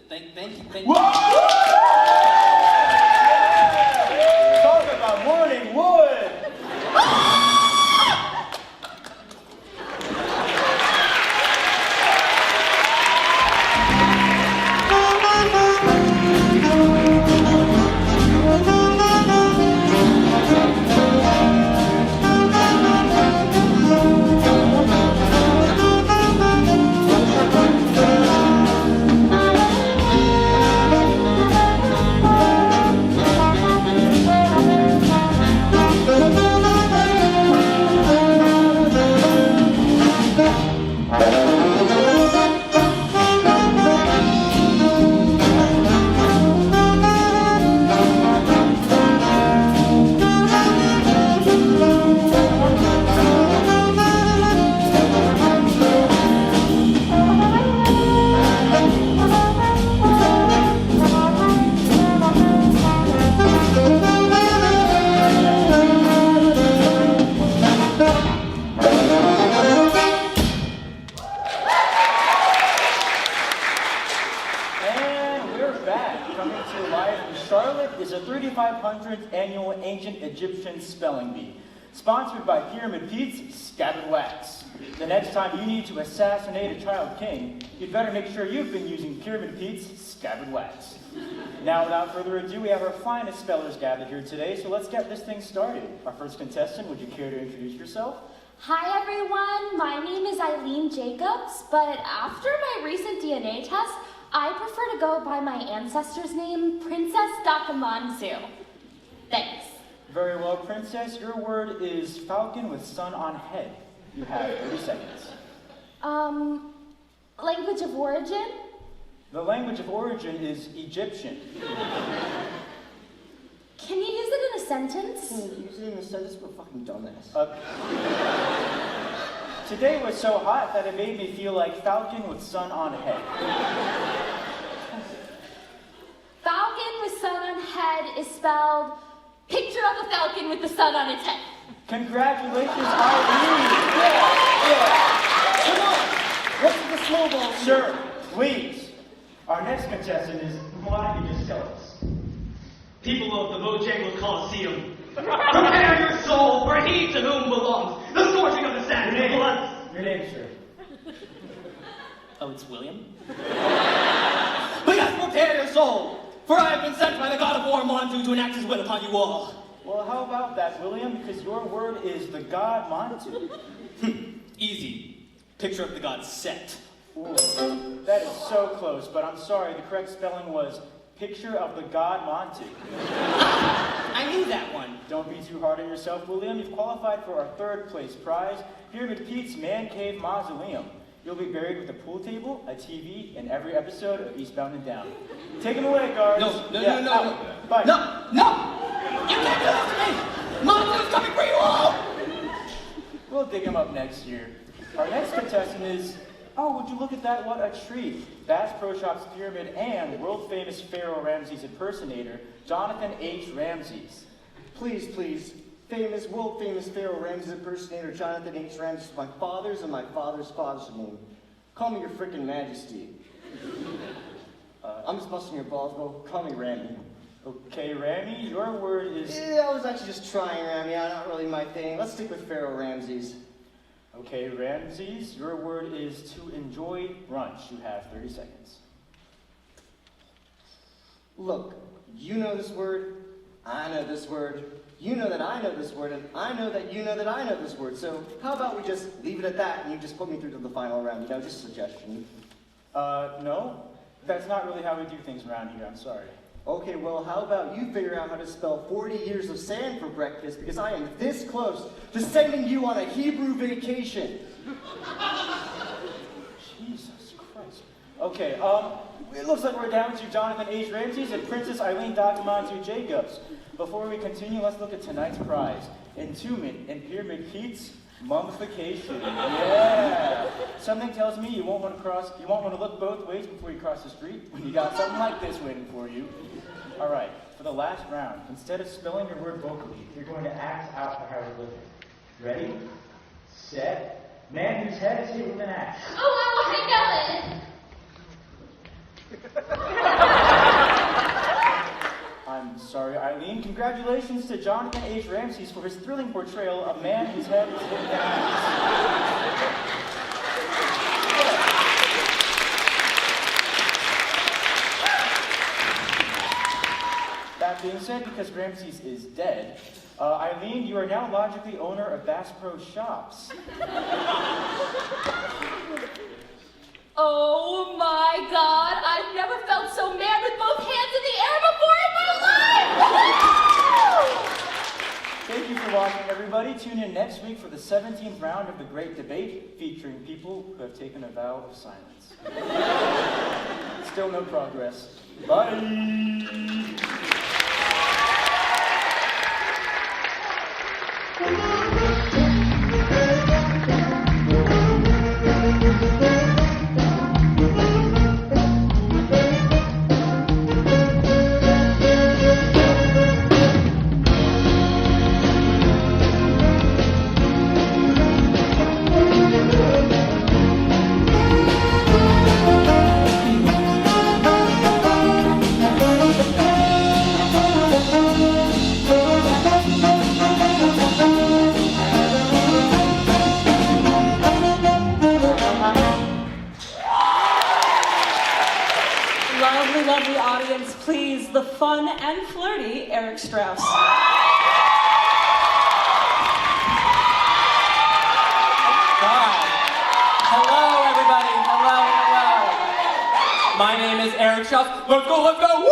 thank you. Talk about morning wood. 100th Annual Ancient Egyptian Spelling Bee. Sponsored by Pyramid Pete's Scabbard Wax. The next time you need to assassinate a child king, you'd better make sure you've been using Pyramid Pete's Scabbard Wax. Now, without further ado, we have our finest spellers gathered here today, so let's get this thing started. Our first contestant, would you care to introduce yourself? Hi everyone, my name is Eileen Jacobs, but after my recent DNA test, I prefer to go by my ancestor's name, Princess Dakamanzu. Thanks. Very well, Princess. Your word is falcon with sun on head. You have 30 seconds. Language of origin? The language of origin is Egyptian. Can you use it in a sentence? Use it in a sentence? We're fucking dumbass. Today was so hot that it made me feel like falcon with sun on head. Falcon with sun on head is spelled picture of a falcon with the sun on its head. Congratulations, Eileen! Come on! What's the slow ball? Sir, please. Our next contestant is, why don't you just tell us? People of the Bojangles Coliseum, prepare your soul for he to whom belongs the scorching of the sands and blood. Your name, sir? Oh, it's William? Please prepare your soul, for I have been sent by the god of war Montu to enact his will upon you all. Well, how about that, William? Because your word is the god Montu. Easy. Picture of the god Set. Ooh, that is so close, but I'm sorry, the correct spelling was picture of the god Montu. I knew that one. Don't be too hard on yourself, William. You've qualified for our third place prize, Pyramid Pete's Man Cave Mausoleum. You'll be buried with a pool table, a TV, in every episode of Eastbound and Down. Take him away, guards. No. Bye. No! You can't do this to me! Montu's coming for you all! We'll dig him up next year. Our next contestant is, oh, would you look at that, what a treat. Bass Pro Shop's Pyramid and world-famous Pharaoh Ramses impersonator, Jonathan H. Ramses. Please, world-famous Pharaoh Ramses impersonator Jonathan H. Ramses is my father's and my father's father's name. Call me your frickin' majesty. I'm just busting your balls, bro. Call me Rami. Okay, Rami, your word is... Yeah, I was actually just trying, Rami. Not really my thing. Let's stick with Pharaoh Ramses. Okay, Ramses, your word is to enjoy brunch. You have 30 seconds. Look, you know this word, I know this word, you know that I know this word, and I know that you know that I know this word. So how about we just leave it at that and you just put me through to the final round, just a suggestion. No, that's not really how we do things around here, I'm sorry. Okay, well, how about you figure out how to spell 40 years of sand for breakfast, because I am this close to sending you on a Hebrew vacation. Jesus Christ. Okay, it looks like we're down to Jonathan H. Ramses and Princess Eileen Dakamanzu Jacobs. Before we continue, let's look at tonight's prize. Entombment in Pyramid Pete's mummification. Yeah. Something tells me you won't want to look both ways before you cross the street when you got something like this waiting for you. All right, for the last round, instead of spelling your word vocally, you're going to act out the hieroglyphic. Ready? Set. Man whose head is hit with an axe. Oh, I know it! I'm sorry, Eileen. Congratulations to Jonathan H. Ramses for his thrilling portrayal of man whose head is hit with an axe. That being said, because Ramses is dead, Eileen, you are now logically owner of Bass Pro Shops. Oh my god, I've never felt so mad with both hands in the air before in my life! Thank you for watching, everybody. Tune in next week for the 17th round of the Great Debate, featuring people who have taken a vow of silence. Still no progress. Bye! audience please the fun and flirty Eric Strauss. Hello, everybody. Hello. My name is Eric Strauss. Let's go. Woo!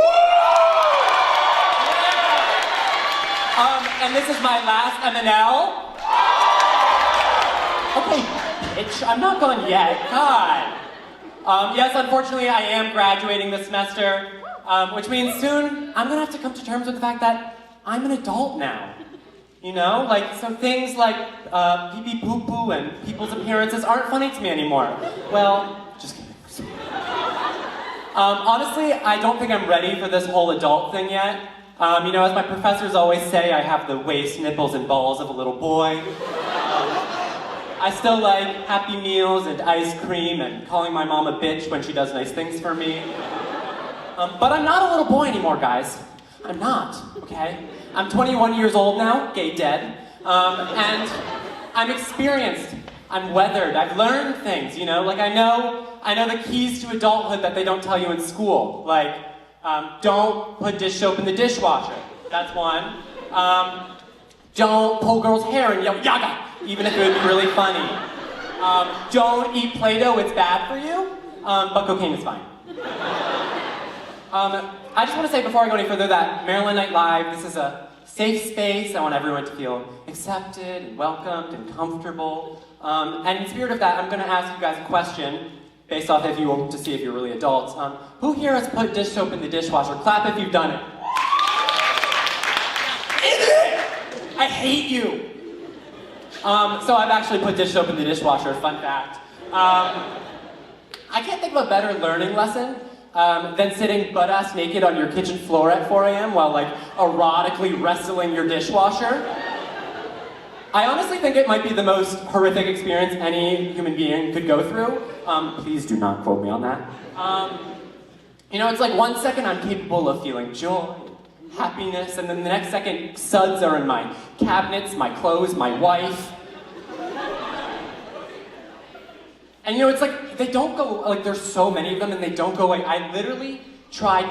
And this is my last M&L. Okay, bitch, I'm not going yet. God. Yes, unfortunately, I am graduating this semester, which means soon I'm gonna have to come to terms with the fact that I'm an adult now. You know, like, so things like pee-pee poo-poo and people's appearances aren't funny to me anymore. Well, just kidding. Honestly, I don't think I'm ready for this whole adult thing yet. You know, as my professors always say, I have the waist, nipples, and balls of a little boy. I still like Happy Meals and ice cream and calling my mom a bitch when she does nice things for me. But I'm not a little boy anymore, guys. I'm not, okay? I'm 21 years old now, gay dead, and I'm experienced. I'm weathered. I've learned things, you know? Like, I know the keys to adulthood that they don't tell you in school. Like, don't put dish soap in the dishwasher. That's one. Don't pull girls' hair and yell, yaga, even if it would be really funny. Don't eat Play-Doh, it's bad for you, but cocaine is fine. I just want to say before I go any further that Maryland Night Live, this is a safe space. I want everyone to feel accepted and welcomed and comfortable. And in spirit of that, I'm going to ask you guys a question based off if you want to see if you're really adults. Who here has put dish soap in the dishwasher? Clap if you've done it. I hate you. So I've actually put dish soap in the dishwasher, fun fact. I can't think of a better learning lesson than sitting butt-ass naked on your kitchen floor at 4 a.m. while, like, erotically wrestling your dishwasher. I honestly think it might be the most horrific experience any human being could go through. Please do not quote me on that. You know, it's like 1 second I'm capable of feeling joy, happiness, and then the next second suds are in my cabinets, my clothes, my wife. And you know, it's like, they don't go, like, there's so many of them and they don't go away. I literally tried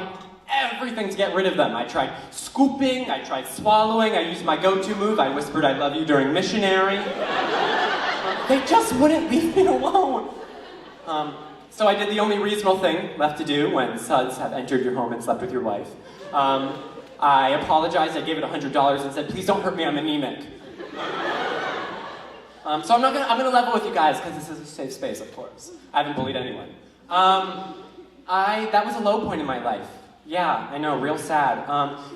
everything to get rid of them. I tried scooping, I tried swallowing, I used my go-to move, I whispered I love you during missionary. They just wouldn't leave me alone. So I did the only reasonable thing left to do when suds have entered your home and slept with your wife. I apologized, I gave it $100 and said, please don't hurt me, I'm anemic. So I'm gonna level with you guys, because this is a safe space, of course. I haven't bullied anyone. That was a low point in my life. Yeah, I know, real sad.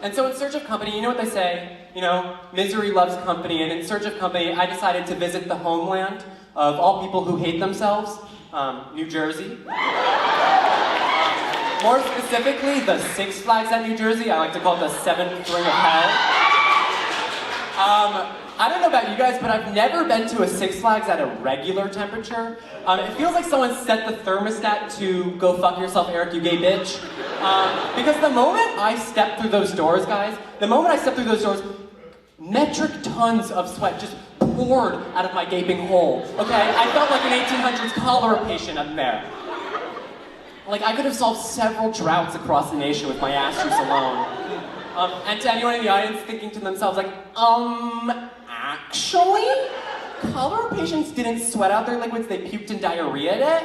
And so in search of company, you know what they say? You know, misery loves company, and in search of company, I decided to visit the homeland of all people who hate themselves, New Jersey. More specifically, the Six Flags at New Jersey. I like to call it the seventh ring of hell. I don't know about you guys, but I've never been to a Six Flags at a regular temperature. It feels like someone set the thermostat to go fuck yourself, Eric, you gay bitch. Because the moment I step through those doors, guys, metric tons of sweat just poured out of my gaping hole, okay? I felt like an 1800s cholera patient in there. Like, I could have solved several droughts across the nation with my ass juice alone. And to anyone in the audience thinking to themselves, like, actually? Cholera patients didn't sweat out their liquids, they puked and diarrheaed it?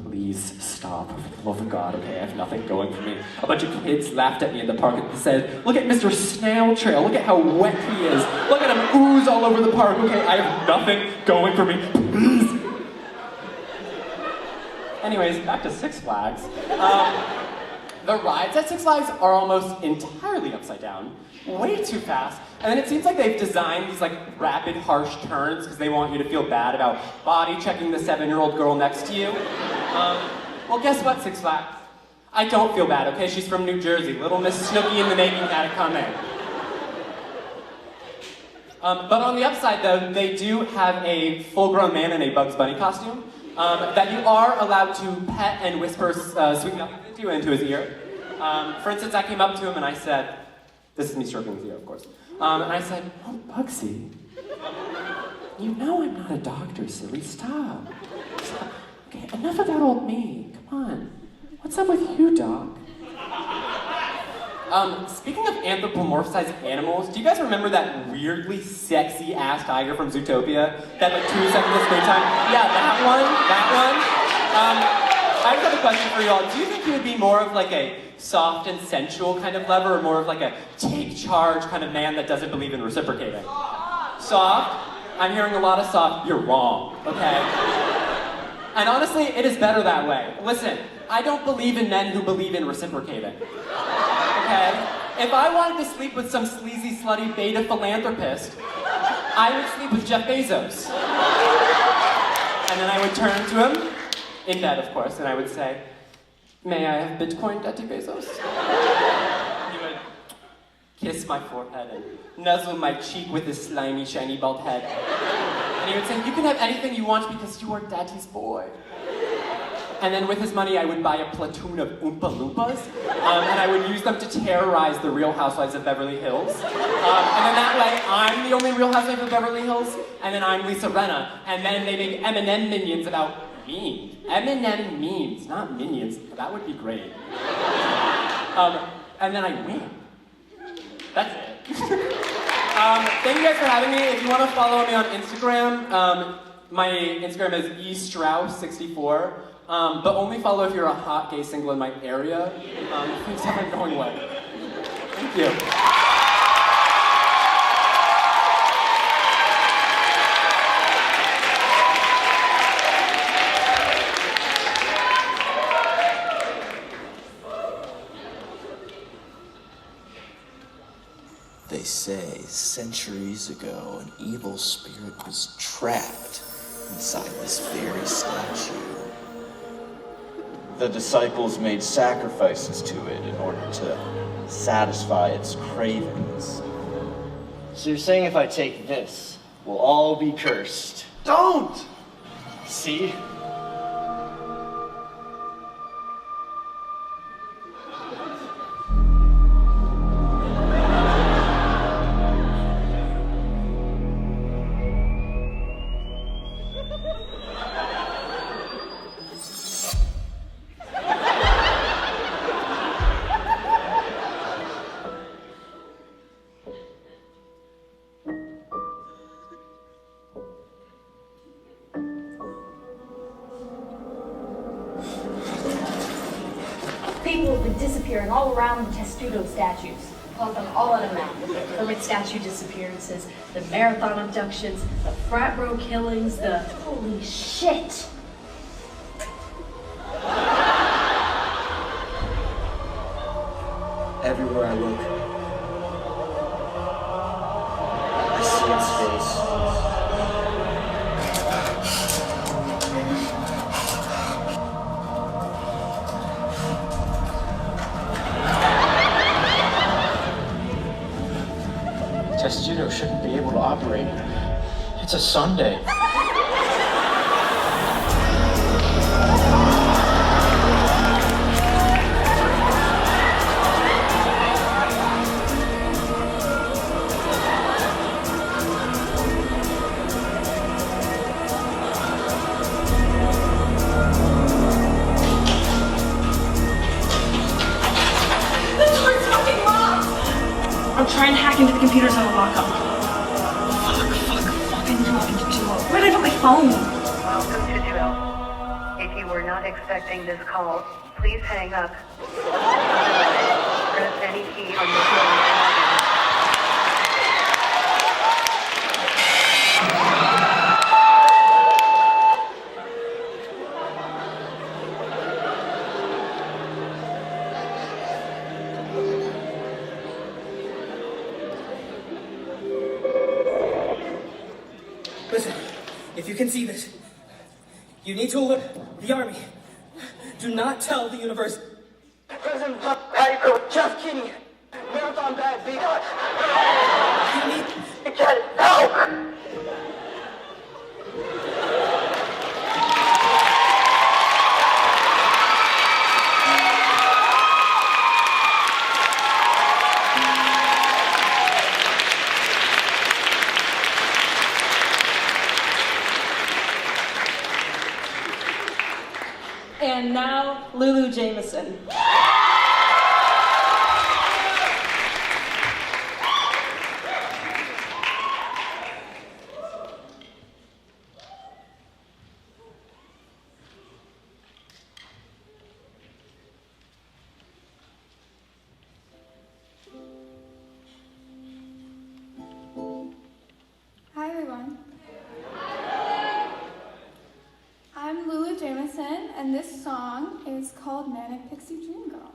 Please stop, for the love of God, okay? I have nothing going for me. A bunch of kids laughed at me in the park and said, look at Mr. Snail Trail, look at how wet he is. Look at him ooze all over the park, okay? I have nothing going for me, please. Anyways, back to Six Flags. The rides at Six Flags are almost entirely upside down, way too fast, and then it seems like they've designed these, like, rapid, harsh turns because they want you to feel bad about body checking the 7-year-old girl next to you. Well, guess what, Six Flags? I don't feel bad, okay? She's from New Jersey. Little Miss Snooki in the making had it coming. But on the upside, though, they do have a full-grown man in a Bugs Bunny costume that you are allowed to pet and whisper sweet nothings into his ear. For instance, I came up to him and I said, this is me stroking his ear, of course. And I said, oh, Bugsy, you know I'm not a doctor, silly, stop. Okay, enough of that old me, come on. What's up with you, dog? Speaking of anthropomorphized animals, do you guys remember that weirdly sexy-ass tiger from Zootopia? That like 2 seconds of screen time? Yeah, that one. I just have a question for you all. Do you think he would be more of like a soft and sensual kind of lover, or more of like a take charge kind of man that doesn't believe in reciprocating? Soft? I'm hearing a lot of soft. You're wrong, okay? And honestly, it is better that way. Listen, I don't believe in men who believe in reciprocating. Okay? If I wanted to sleep with some sleazy, slutty beta philanthropist, I would sleep with Jeff Bezos. And then I would turn to him, in bed of course, and I would say, "May I have Bitcoin, Daddy Bezos?" He would kiss my forehead and nuzzle my cheek with his slimy, shiny, bald head. And he would say, "You can have anything you want because you are Daddy's boy." And then with his money, I would buy a platoon of Oompa Loompas, and I would use them to terrorize the Real Housewives of Beverly Hills. And then that way, I'm the only Real Housewife of Beverly Hills, and then I'm Lisa Rinna, and then they make M&M minions about me. M&M memes, not minions. That would be great. And then I win. That's it. Thank you guys for having me. If you want to follow me on Instagram, my Instagram is estrauss64. But only follow if you're a hot gay single in my area. Things haven't going well. Thank you. They say centuries ago an evil spirit was trapped inside this very statue. The disciples made sacrifices to it in order to satisfy its cravings. So you're saying if I take this, we'll all be cursed? Don't! See? People have been disappearing all around the Testudo statues. Caught them all on a map. Hermit statue disappearances, the marathon abductions, the frat bro killings, the holy shit. Everywhere I look, I see its face. Testudo shouldn't be able to operate. It's a Sunday. I'm trying to hack into the computers on a lockup. Fuck, I knew nothing to do. Where did I put my phone? Welcome to Drill. If you were not expecting this call, please hang up. Press any key on your phone. Listen, if you can see this, you need to alert the army. Do not tell the universe. President Patty Crow, just kidding. Marathon bad big hot. You need to get help. And now, Lulu Jameson. I'm Lulu Jameson, and this song is called Manic Pixie Dream Girl.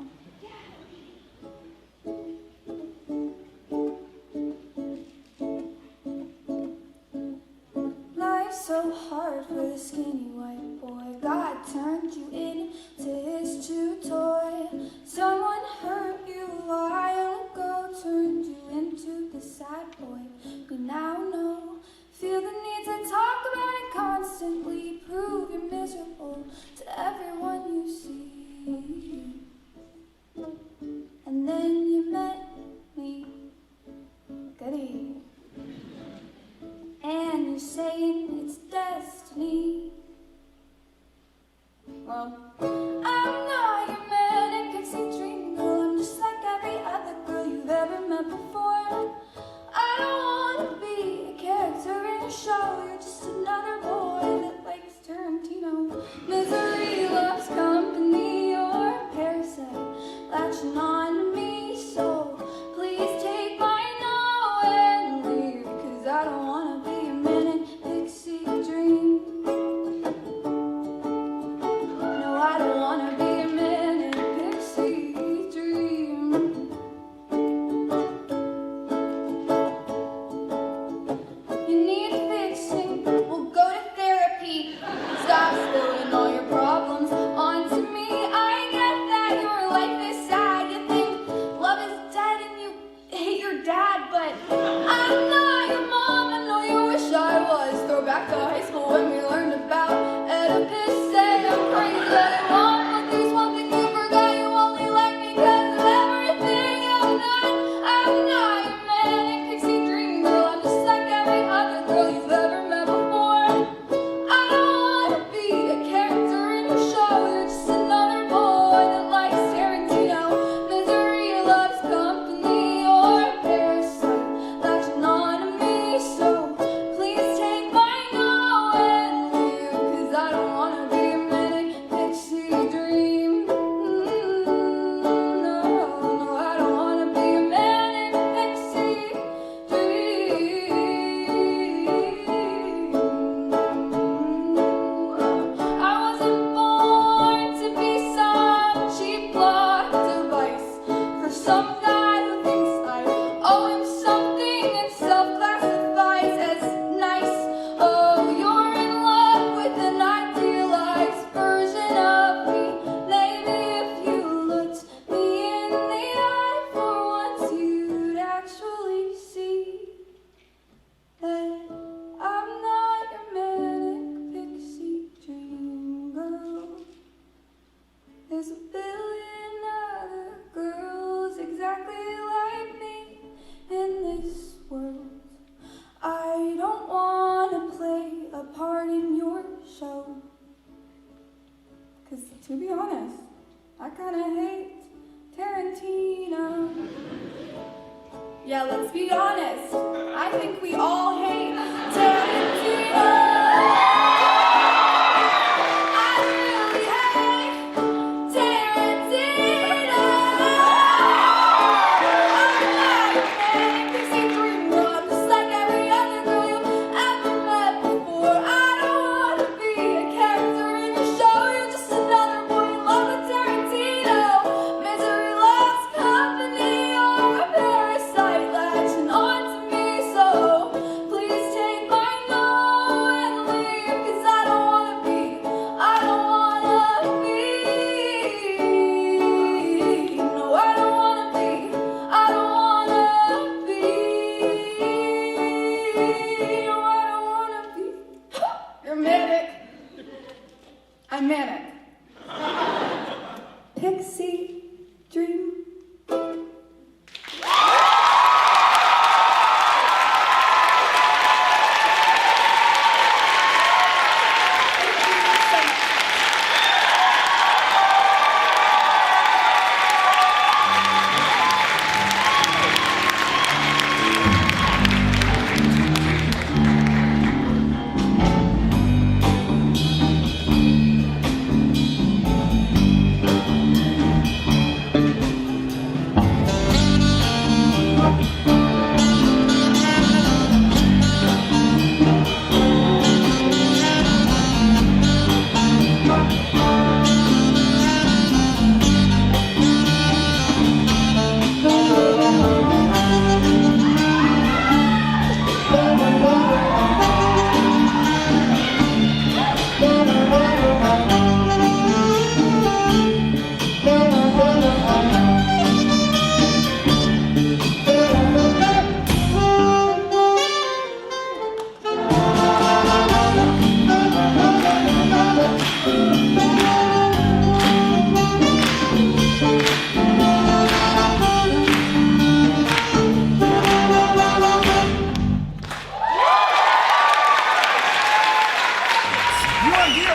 Life's so hard for the skinny white boy. God turned you into his chew toy. Someone hurt you a while ago, turned you into the sad boy we now know. Feel the need to talk about it constantly. Prove you're miserable to everyone you see. And then you met me, goody. And you're saying it's destiny. Well, I'm not your manic pixie dream girl. I'm just like every other girl you've ever met before. I don't wanna be a character in a show. You're just another boy that likes Tarantino. Misery loves company, or a parasite latching on to me. So please take my no and leave, 'cause I don't wanna be a manic pixie dream. No, I don't wanna be a manic pixie dream. You need fixing, we'll go to therapy. Stop spilling all your problems onto me. I get that your life is sad. You think love is dead and you hate your dad, but I'm not your mom. I know you wish I was. Throw back to high school when we learned about Oedipus. Say I'm crazy that I want, but there's one thing you forgot. You only like me 'cause of everything I've done. I'm not your manic pixie dream girl. I'm just like every other girl you've ever met before. I don't wanna be a character in your show. You're just another boy that likes Tarantino. Misery loves company, or a parasite latching on to me. So please take my no and leave, 'cause I don't wanna be a manic pixie dream. No, I don't wanna be a manic pixie dream. I wasn't born to be some cheap plot device for some guy who thinks I owe him something and self-classifies as nice. Oh, you're in love with an idealized version of me. Maybe if you looked me in the eye for once, you'd actually see that I'm not your manic pixie dream girl. There's a billion other girls exactly like me in this world. I don't wanna play a part in your show. 'Cause to be honest, I kinda hate Tarantino. Yeah, let's be honest. I think we all hate Tarantino. I really hate Tarantino. I'm not a manic pixie dream girl. I'm just like every other girl you've ever met before. I don't wanna be a character in your show. You're just another boy in love with Tarantino. Misery loves company, or a parasite latching on to me. So please take my no and leave, 'cause I don't wanna be no, I don't wanna be, no, I don't wanna be You're manic. I'm manic. Pixie dream.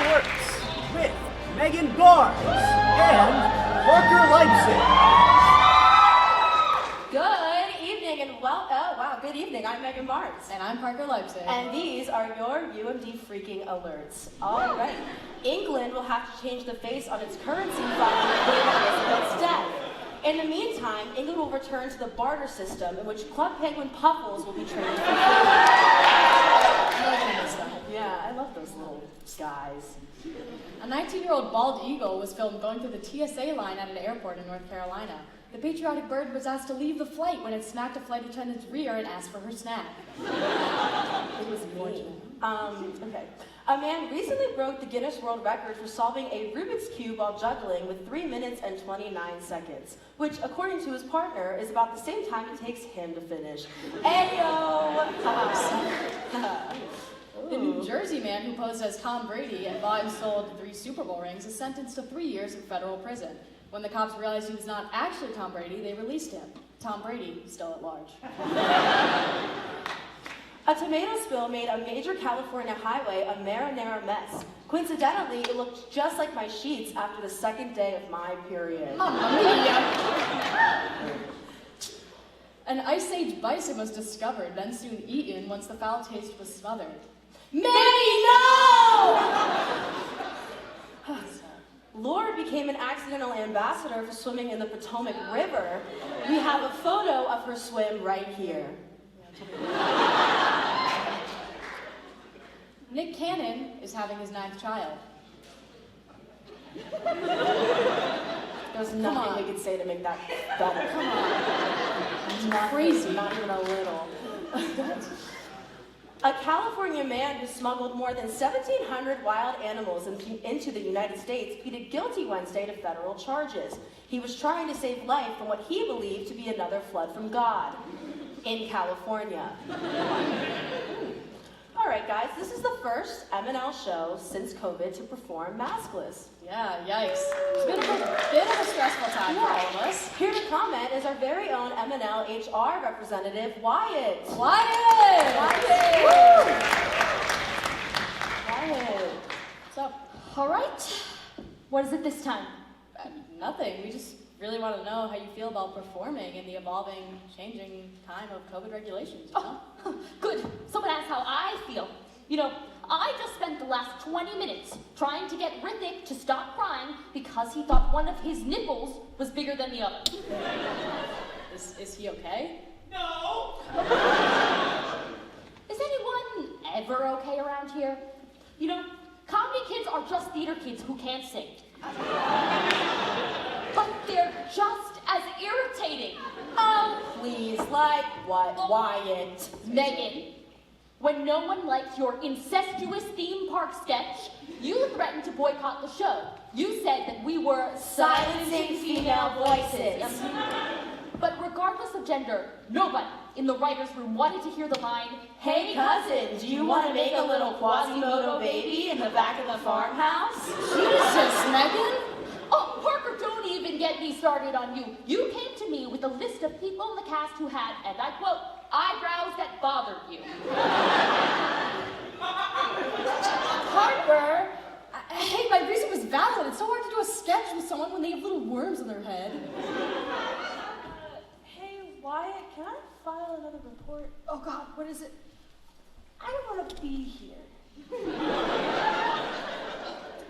Alerts with Megan Barnes and Parker Leipzig. Good evening and good evening. I'm Megan Barnes. And I'm Parker Leipzig. And these are your UMD freaking alerts. All right. England will have to change the face on its currency following Elizabeth's death. In the meantime, England will return to the barter system in which Club Penguin Puffles will be trained for Yeah, I love those little guys. A 19-year-old bald eagle was filmed going through the TSA line at an airport in North Carolina. The patriotic bird was asked to leave the flight when it smacked a flight attendant's rear and asked for her snack. It was unfortunate. Okay. A man recently broke the Guinness World Record for solving a Rubik's Cube while juggling with 3 minutes and 29 seconds, which, according to his partner, is about the same time it takes him to finish. Ayo! The New Jersey man who posed as Tom Brady and bought and sold 3 Super Bowl rings is sentenced to 3 years in federal prison. When the cops realized he was not actually Tom Brady, they released him. Tom Brady, still at large. A tomato spill made a major California highway a marinara mess. Coincidentally, it looked just like my sheets after the second day of my period. Mamma mia! An Ice Age bison was discovered, then soon eaten once the foul taste was smothered. Manny, no! Lord became an accidental ambassador for swimming in the Potomac River. We have a photo of her swim right here. Nick Cannon is having his 9th child. There's nothing we could say to make that better. Come on. It's crazy, not even a little. A California man who smuggled more than 1,700 wild animals into the United States pleaded guilty Wednesday to federal charges. He was trying to save life from what he believed to be another flood from God in California. All right, guys, this is the first MNL show since COVID to perform maskless. Yeah, yikes. It's been a bit of a stressful time for all of us. Here to comment is our very own MNL HR representative, Wyatt. Wyatt! Woo! Wyatt. What's up? All right. What is it this time? Nothing. We just really want to know how you feel about performing in the evolving, changing time of COVID regulations, you know? Oh, good. Someone asked how I feel. You know, I just spent the last 20 minutes trying to get Rithik to stop crying because he thought one of his nipples was bigger than the other. Is he okay? No! Is anyone ever okay around here? You know, comedy kids are just theater kids who can't sing. But they're just as irritating. Oh, please, like what, Wyatt? Megan, when no one liked your incestuous theme park sketch, you threatened to boycott the show. You said that we were silencing female voices. But regardless of gender, nobody in the writer's room wanted to hear the line, "Hey cousin, do you want to make a little Quasimodo baby in the back of the farmhouse?" Jesus, Megan! Oh, Parker, don't even get me started on you. You came to me with a list of people in the cast who had, and I quote, eyebrows that bothered you. Parker! Hey, my reason was valid. It's so hard to do a sketch with someone when they have little worms in their head. Hey, Wyatt, can I file another report? Oh God, what is it? I don't want to be here.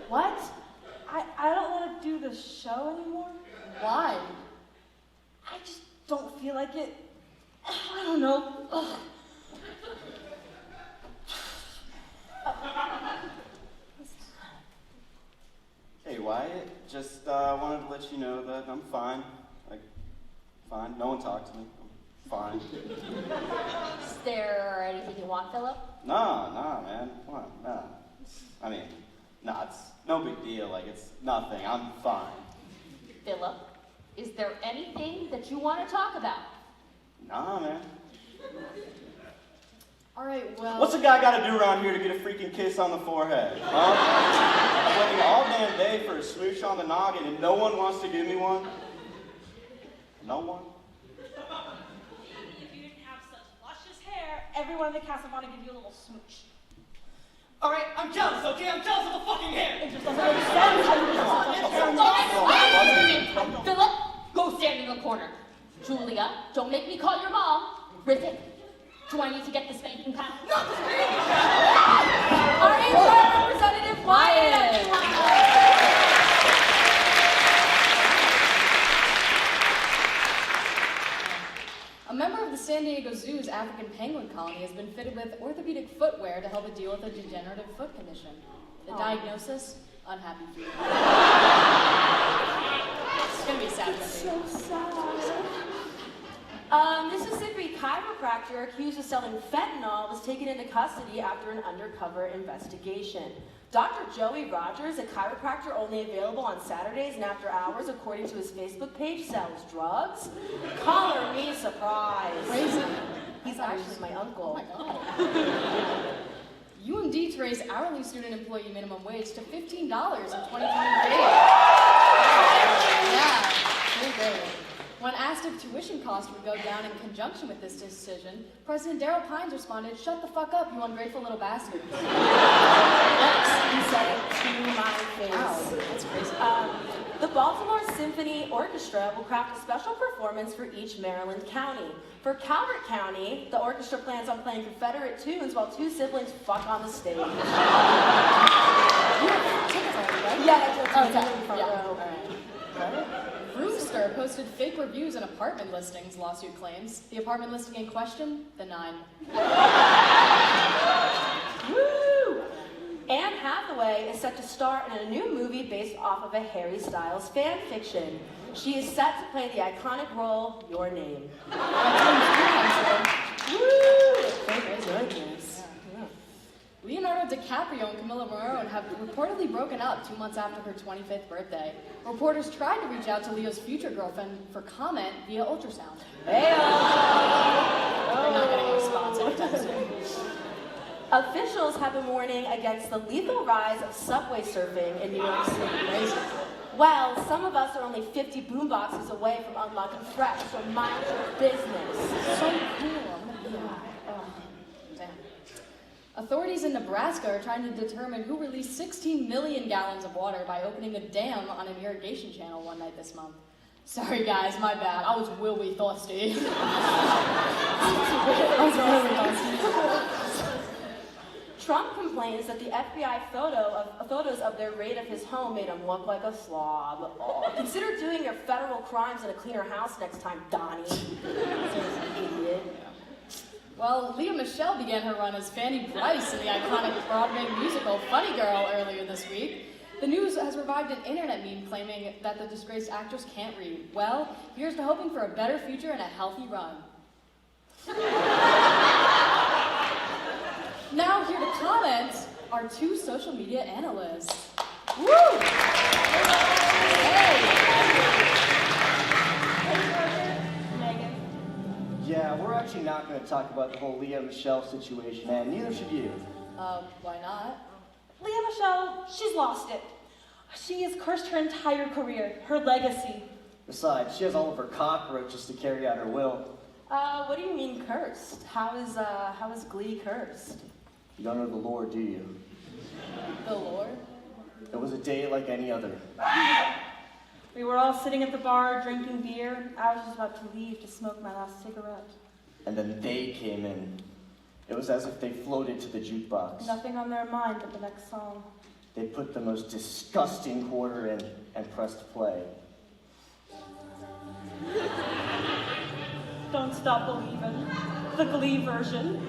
What? I don't want to do the show anymore. Why? I just don't feel like it. I don't know. Ugh. Hey Wyatt, just wanted to let you know that I'm fine. Like, fine. No one talked to me. I'm fine. Is there anything you want, Philip? Nah, man. Come on, nah. I mean, nah, it's no big deal. Like, it's nothing. I'm fine. Philip, is there anything that you want to talk about? Nah, man. All right, well... What's a guy got to do around here to get a freaking kiss on the forehead? Huh? I'm waiting all damn day for a smooch on the noggin and no one wants to give me one? No one? If you didn't have such luscious hair, everyone in the cast would want to give you a little smooch. Alright, I'm jealous, okay? I'm jealous of the fucking hair! It just doesn't make sense. Philip, go stand in the corner. Julia, don't make me call your mom. Riddick, do I need to get the spanking pad? Not the spanking Our HR representative, Wyatt. A member of the San Diego Zoo's African penguin colony has been fitted with orthopedic footwear to help it deal with a degenerative foot condition. The diagnosis? Unhappy feet. It's gonna be sad. So sad. Mississippi chiropractor accused of selling fentanyl was taken into custody after an undercover investigation. Dr. Joey Rogers, a chiropractor only available on Saturdays and after hours, according to his Facebook page, sells drugs. Color me surprised. Crazy. He's actually my uncle. Oh my God. UMD to raise hourly student employee minimum wage to $15 in 2023. Yeah, pretty great. When asked if tuition costs would go down in conjunction with this decision, President Daryl Pines responded, "Shut the fuck up, you ungrateful little bastard." He said it to my face. Wow, that's crazy. The Baltimore Symphony Orchestra will craft a special performance for each Maryland county. For Calvert County, the orchestra plans on playing Confederate tunes while two siblings fuck on the stage. You have tickets already, right? Yeah, I took okay. front row. All right. Roomster posted fake reviews and apartment listings, lawsuit claims. The apartment listing in question, the 9. Woo! Anne Hathaway is set to star in a new movie based off of a Harry Styles fan fiction. She is set to play the iconic role, Your Name. Woo! Goodness. Leonardo DiCaprio and Camilla Morone have reportedly broken up 2 months after her 25th birthday. Reporters tried to reach out to Leo's future girlfriend for comment via ultrasound. Hey-o! They're not getting a response anytime soon. Officials have been warning against the lethal rise of subway surfing in New York City. Well, some of us are only 50 boomboxes away from unlocking fresh, so mind your business. So cool. Damn. Authorities in Nebraska are trying to determine who released 16 million gallons of water by opening a dam on an irrigation channel one night this month. Sorry guys, my bad. I was really thirsty. Trump complains that the FBI photos of their raid of his home made him look like a slob. Oh, consider doing your federal crimes in a cleaner house next time, Donnie. Idiot. Well, Lea Michele began her run as Fanny Bryce in the iconic Broadway musical Funny Girl earlier this week. The news has revived an internet meme claiming that the disgraced actress can't read. Well, here's to hoping for a better future and a healthy run. Now, here to comment are 2 social media analysts. Woo! Hey! Yeah, we're actually not going to talk about the whole Lea Michele situation, and neither should you. Why not? Lea Michele, she's lost it. She has cursed her entire career, her legacy. Besides, she has all of her cockroaches to carry out her will. What do you mean cursed? How is Glee cursed? You don't know the lore, do you? The lore? It was a day like any other. We were all sitting at the bar drinking beer. I was just about to leave to smoke my last cigarette. And then they came in. It was as if they floated to the jukebox. Nothing on their mind but the next song. They put the most disgusting quarter in and pressed play. Don't Stop Believin', the Glee version.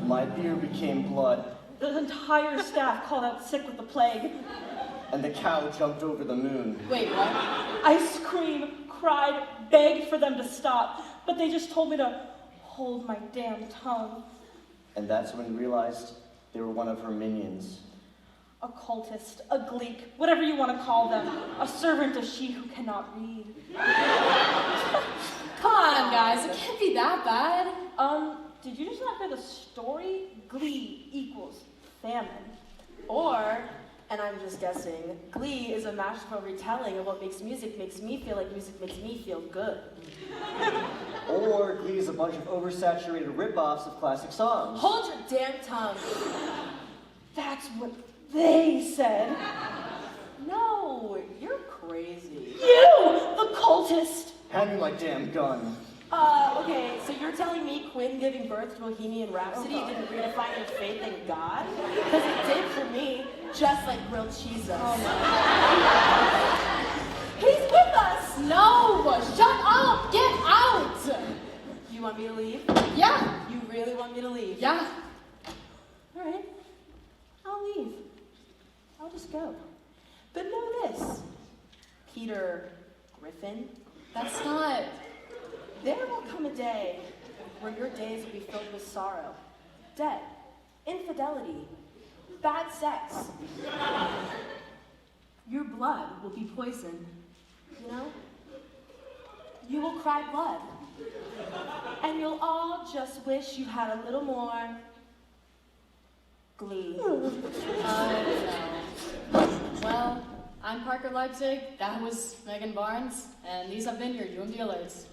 My beer became blood. The entire staff called out sick with the plague. And the cow jumped over the moon. Wait, what? I screamed, cried, begged for them to stop, but they just told me to hold my damn tongue. And that's when we realized they were one of her minions. A cultist, a gleek, whatever you want to call them. A servant of she who cannot read. Come on, guys, it can't be that bad. Did you just not hear the story? Glee equals famine. Or, and I'm just guessing, Glee is a masterful retelling of what makes me feel like music makes me feel good. Or Glee is a bunch of oversaturated rip-offs of classic songs. Hold your damn tongue. That's what they said. No, you're crazy. You, the cultist. Hand me my damn gun. Okay, so you're telling me Quinn giving birth to Bohemian Rhapsody didn't redefine your faith in God? Because it did for me, just like grilled cheese. Oh my. He's with us! No! Shut up! Get out! You want me to leave? Yeah. You really want me to leave? Yeah. Alright. I'll leave. I'll just go. But know this, Peter Griffin. That's not... There will come a day where your days will be filled with sorrow, debt, infidelity, bad sex. Your blood will be poisoned, you know? You will cry blood. And you'll all just wish you had a little more Glee. Well, I'm Parker Leipzig, that was Megan Barnes, and these have been your UMD Alerts.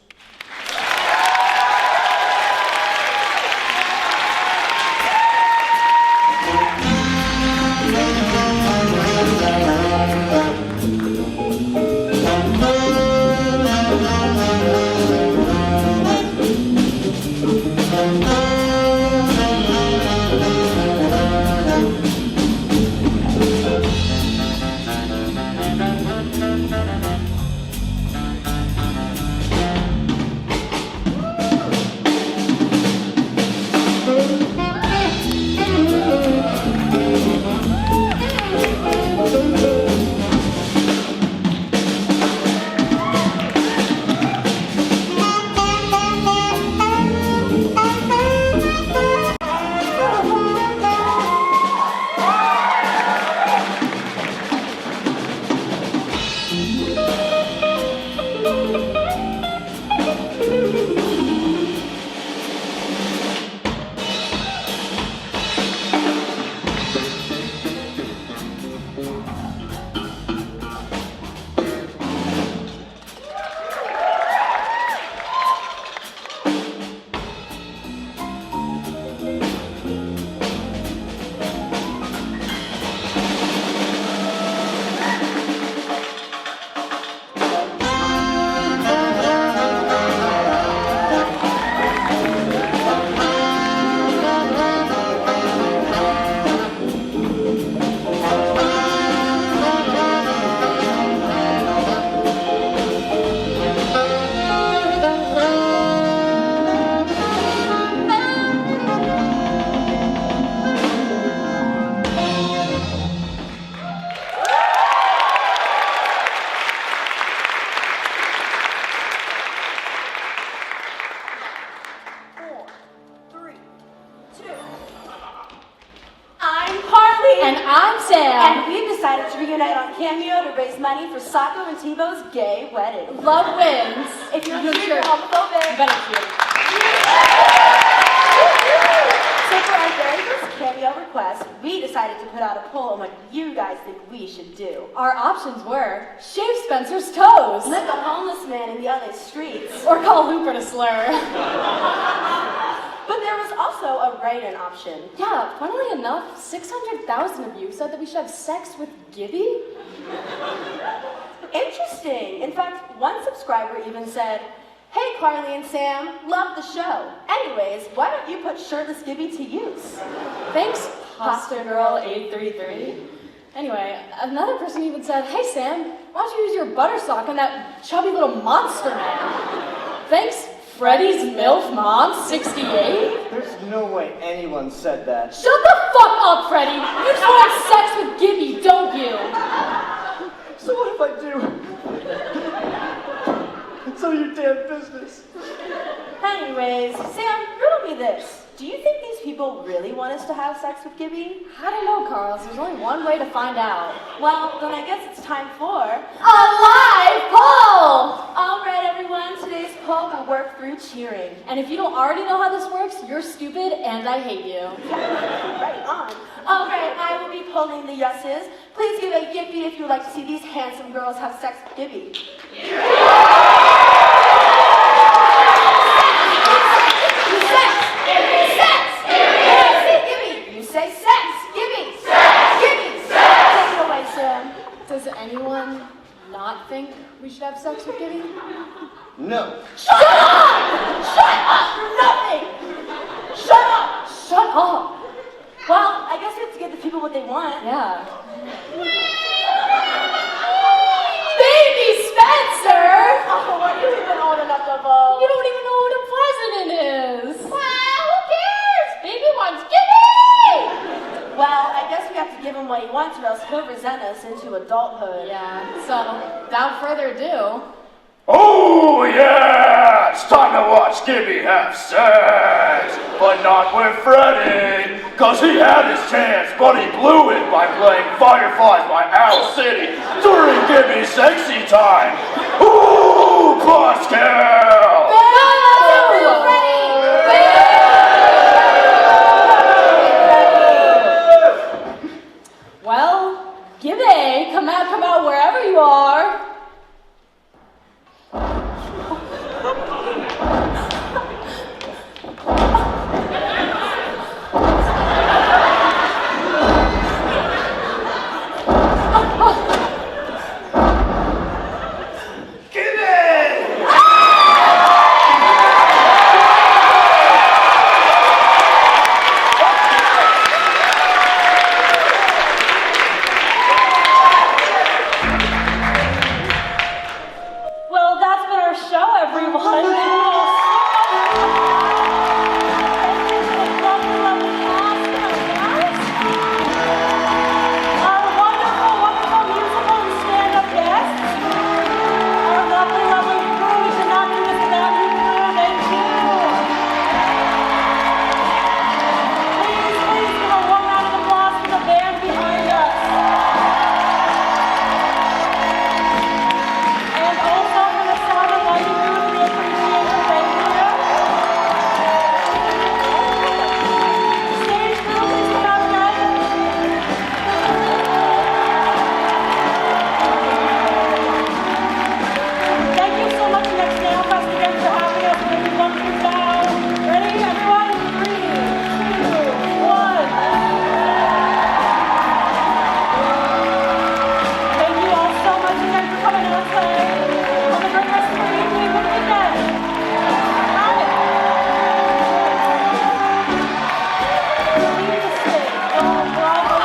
Sacco and Tebow's gay wedding. Love wins. If you're here, homophobic. You better cheer. So for our very first cameo request, we decided to put out a poll on what you guys think we should do. Our options were shave Spencer's toes, lick a homeless man in the LA streets, or call Looper a slur. But there was also a write-in option. Yeah, funnily enough, 600,000 of you said that we should have sex with Gibby. Interesting. In fact, one subscriber even said, "Hey, Carly and Sam, love the show. Anyways, why don't you put shirtless Gibby to use?" Thanks, Pasta Girl 833. Anyway, another person even said, "Hey, Sam, why don't you use your butter sock on that chubby little monster man?" Thanks, Freddy's MILF Mom 68. There's no way anyone said that. Shut the fuck up, Freddy! You just want to have sex with Gibby, don't you? So what if I do? It's none of your damn business. Anyways, Sam, riddle me this. Do you think these people really want us to have sex with Gibby? I don't know, Carl. There's only one way to find out. Well, then I guess it's time for a live poll! All right, everyone. Today's poll will work through cheering. And if you don't already know how this works, you're stupid and I hate you. Right on. All right, I will be polling the yeses. Please give a yippee if you would like to see these handsome girls have sex with Gibby. Sex! Gibby! You say sex, Gibby. Does anyone not think we should have sex with Gibby? No. Shut up! Shut up! You're nothing! Shut up! Shut up! Well, I guess we have to give the people what they want. Yeah. Baby Spencer! Oh, what are you even old enough to vote? You don't even know what a president is! Wow, who cares? Baby wants Gibby! Well, I guess we have to give him what he wants or else he'll resent us into adulthood. Yeah, so, without further ado... Oh yeah! It's time to watch Gibby have sex! But not with Freddy! Cause he had his chance, but he blew it by playing Fireflies by Owl City during Gibby's sexy time! Ooh, buzzkill! Well, Gibby, come out wherever you are. Well, that's been our show, everyone. Thank you all so much. Thank you to the lovely, lovely cast and our guests. Our wonderful, wonderful musical and stand-up guests. Our lovely, lovely crew. We could not do this without you, crew. Thank you. Please, please give a warm round of applause for the band behind us. And also for the sound and lighting crew, we appreciate you. Thank you. Stage crew, please come out again. Thank you so much, NextNow Fest, again for having us. We're going to be bumping down. Ready, everyone? 3, 2, 1. Thank you all so much again for coming out today. Have a great rest of your evening and weekend. Bye. Leave the stage. Oh, bravo.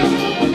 Thank you.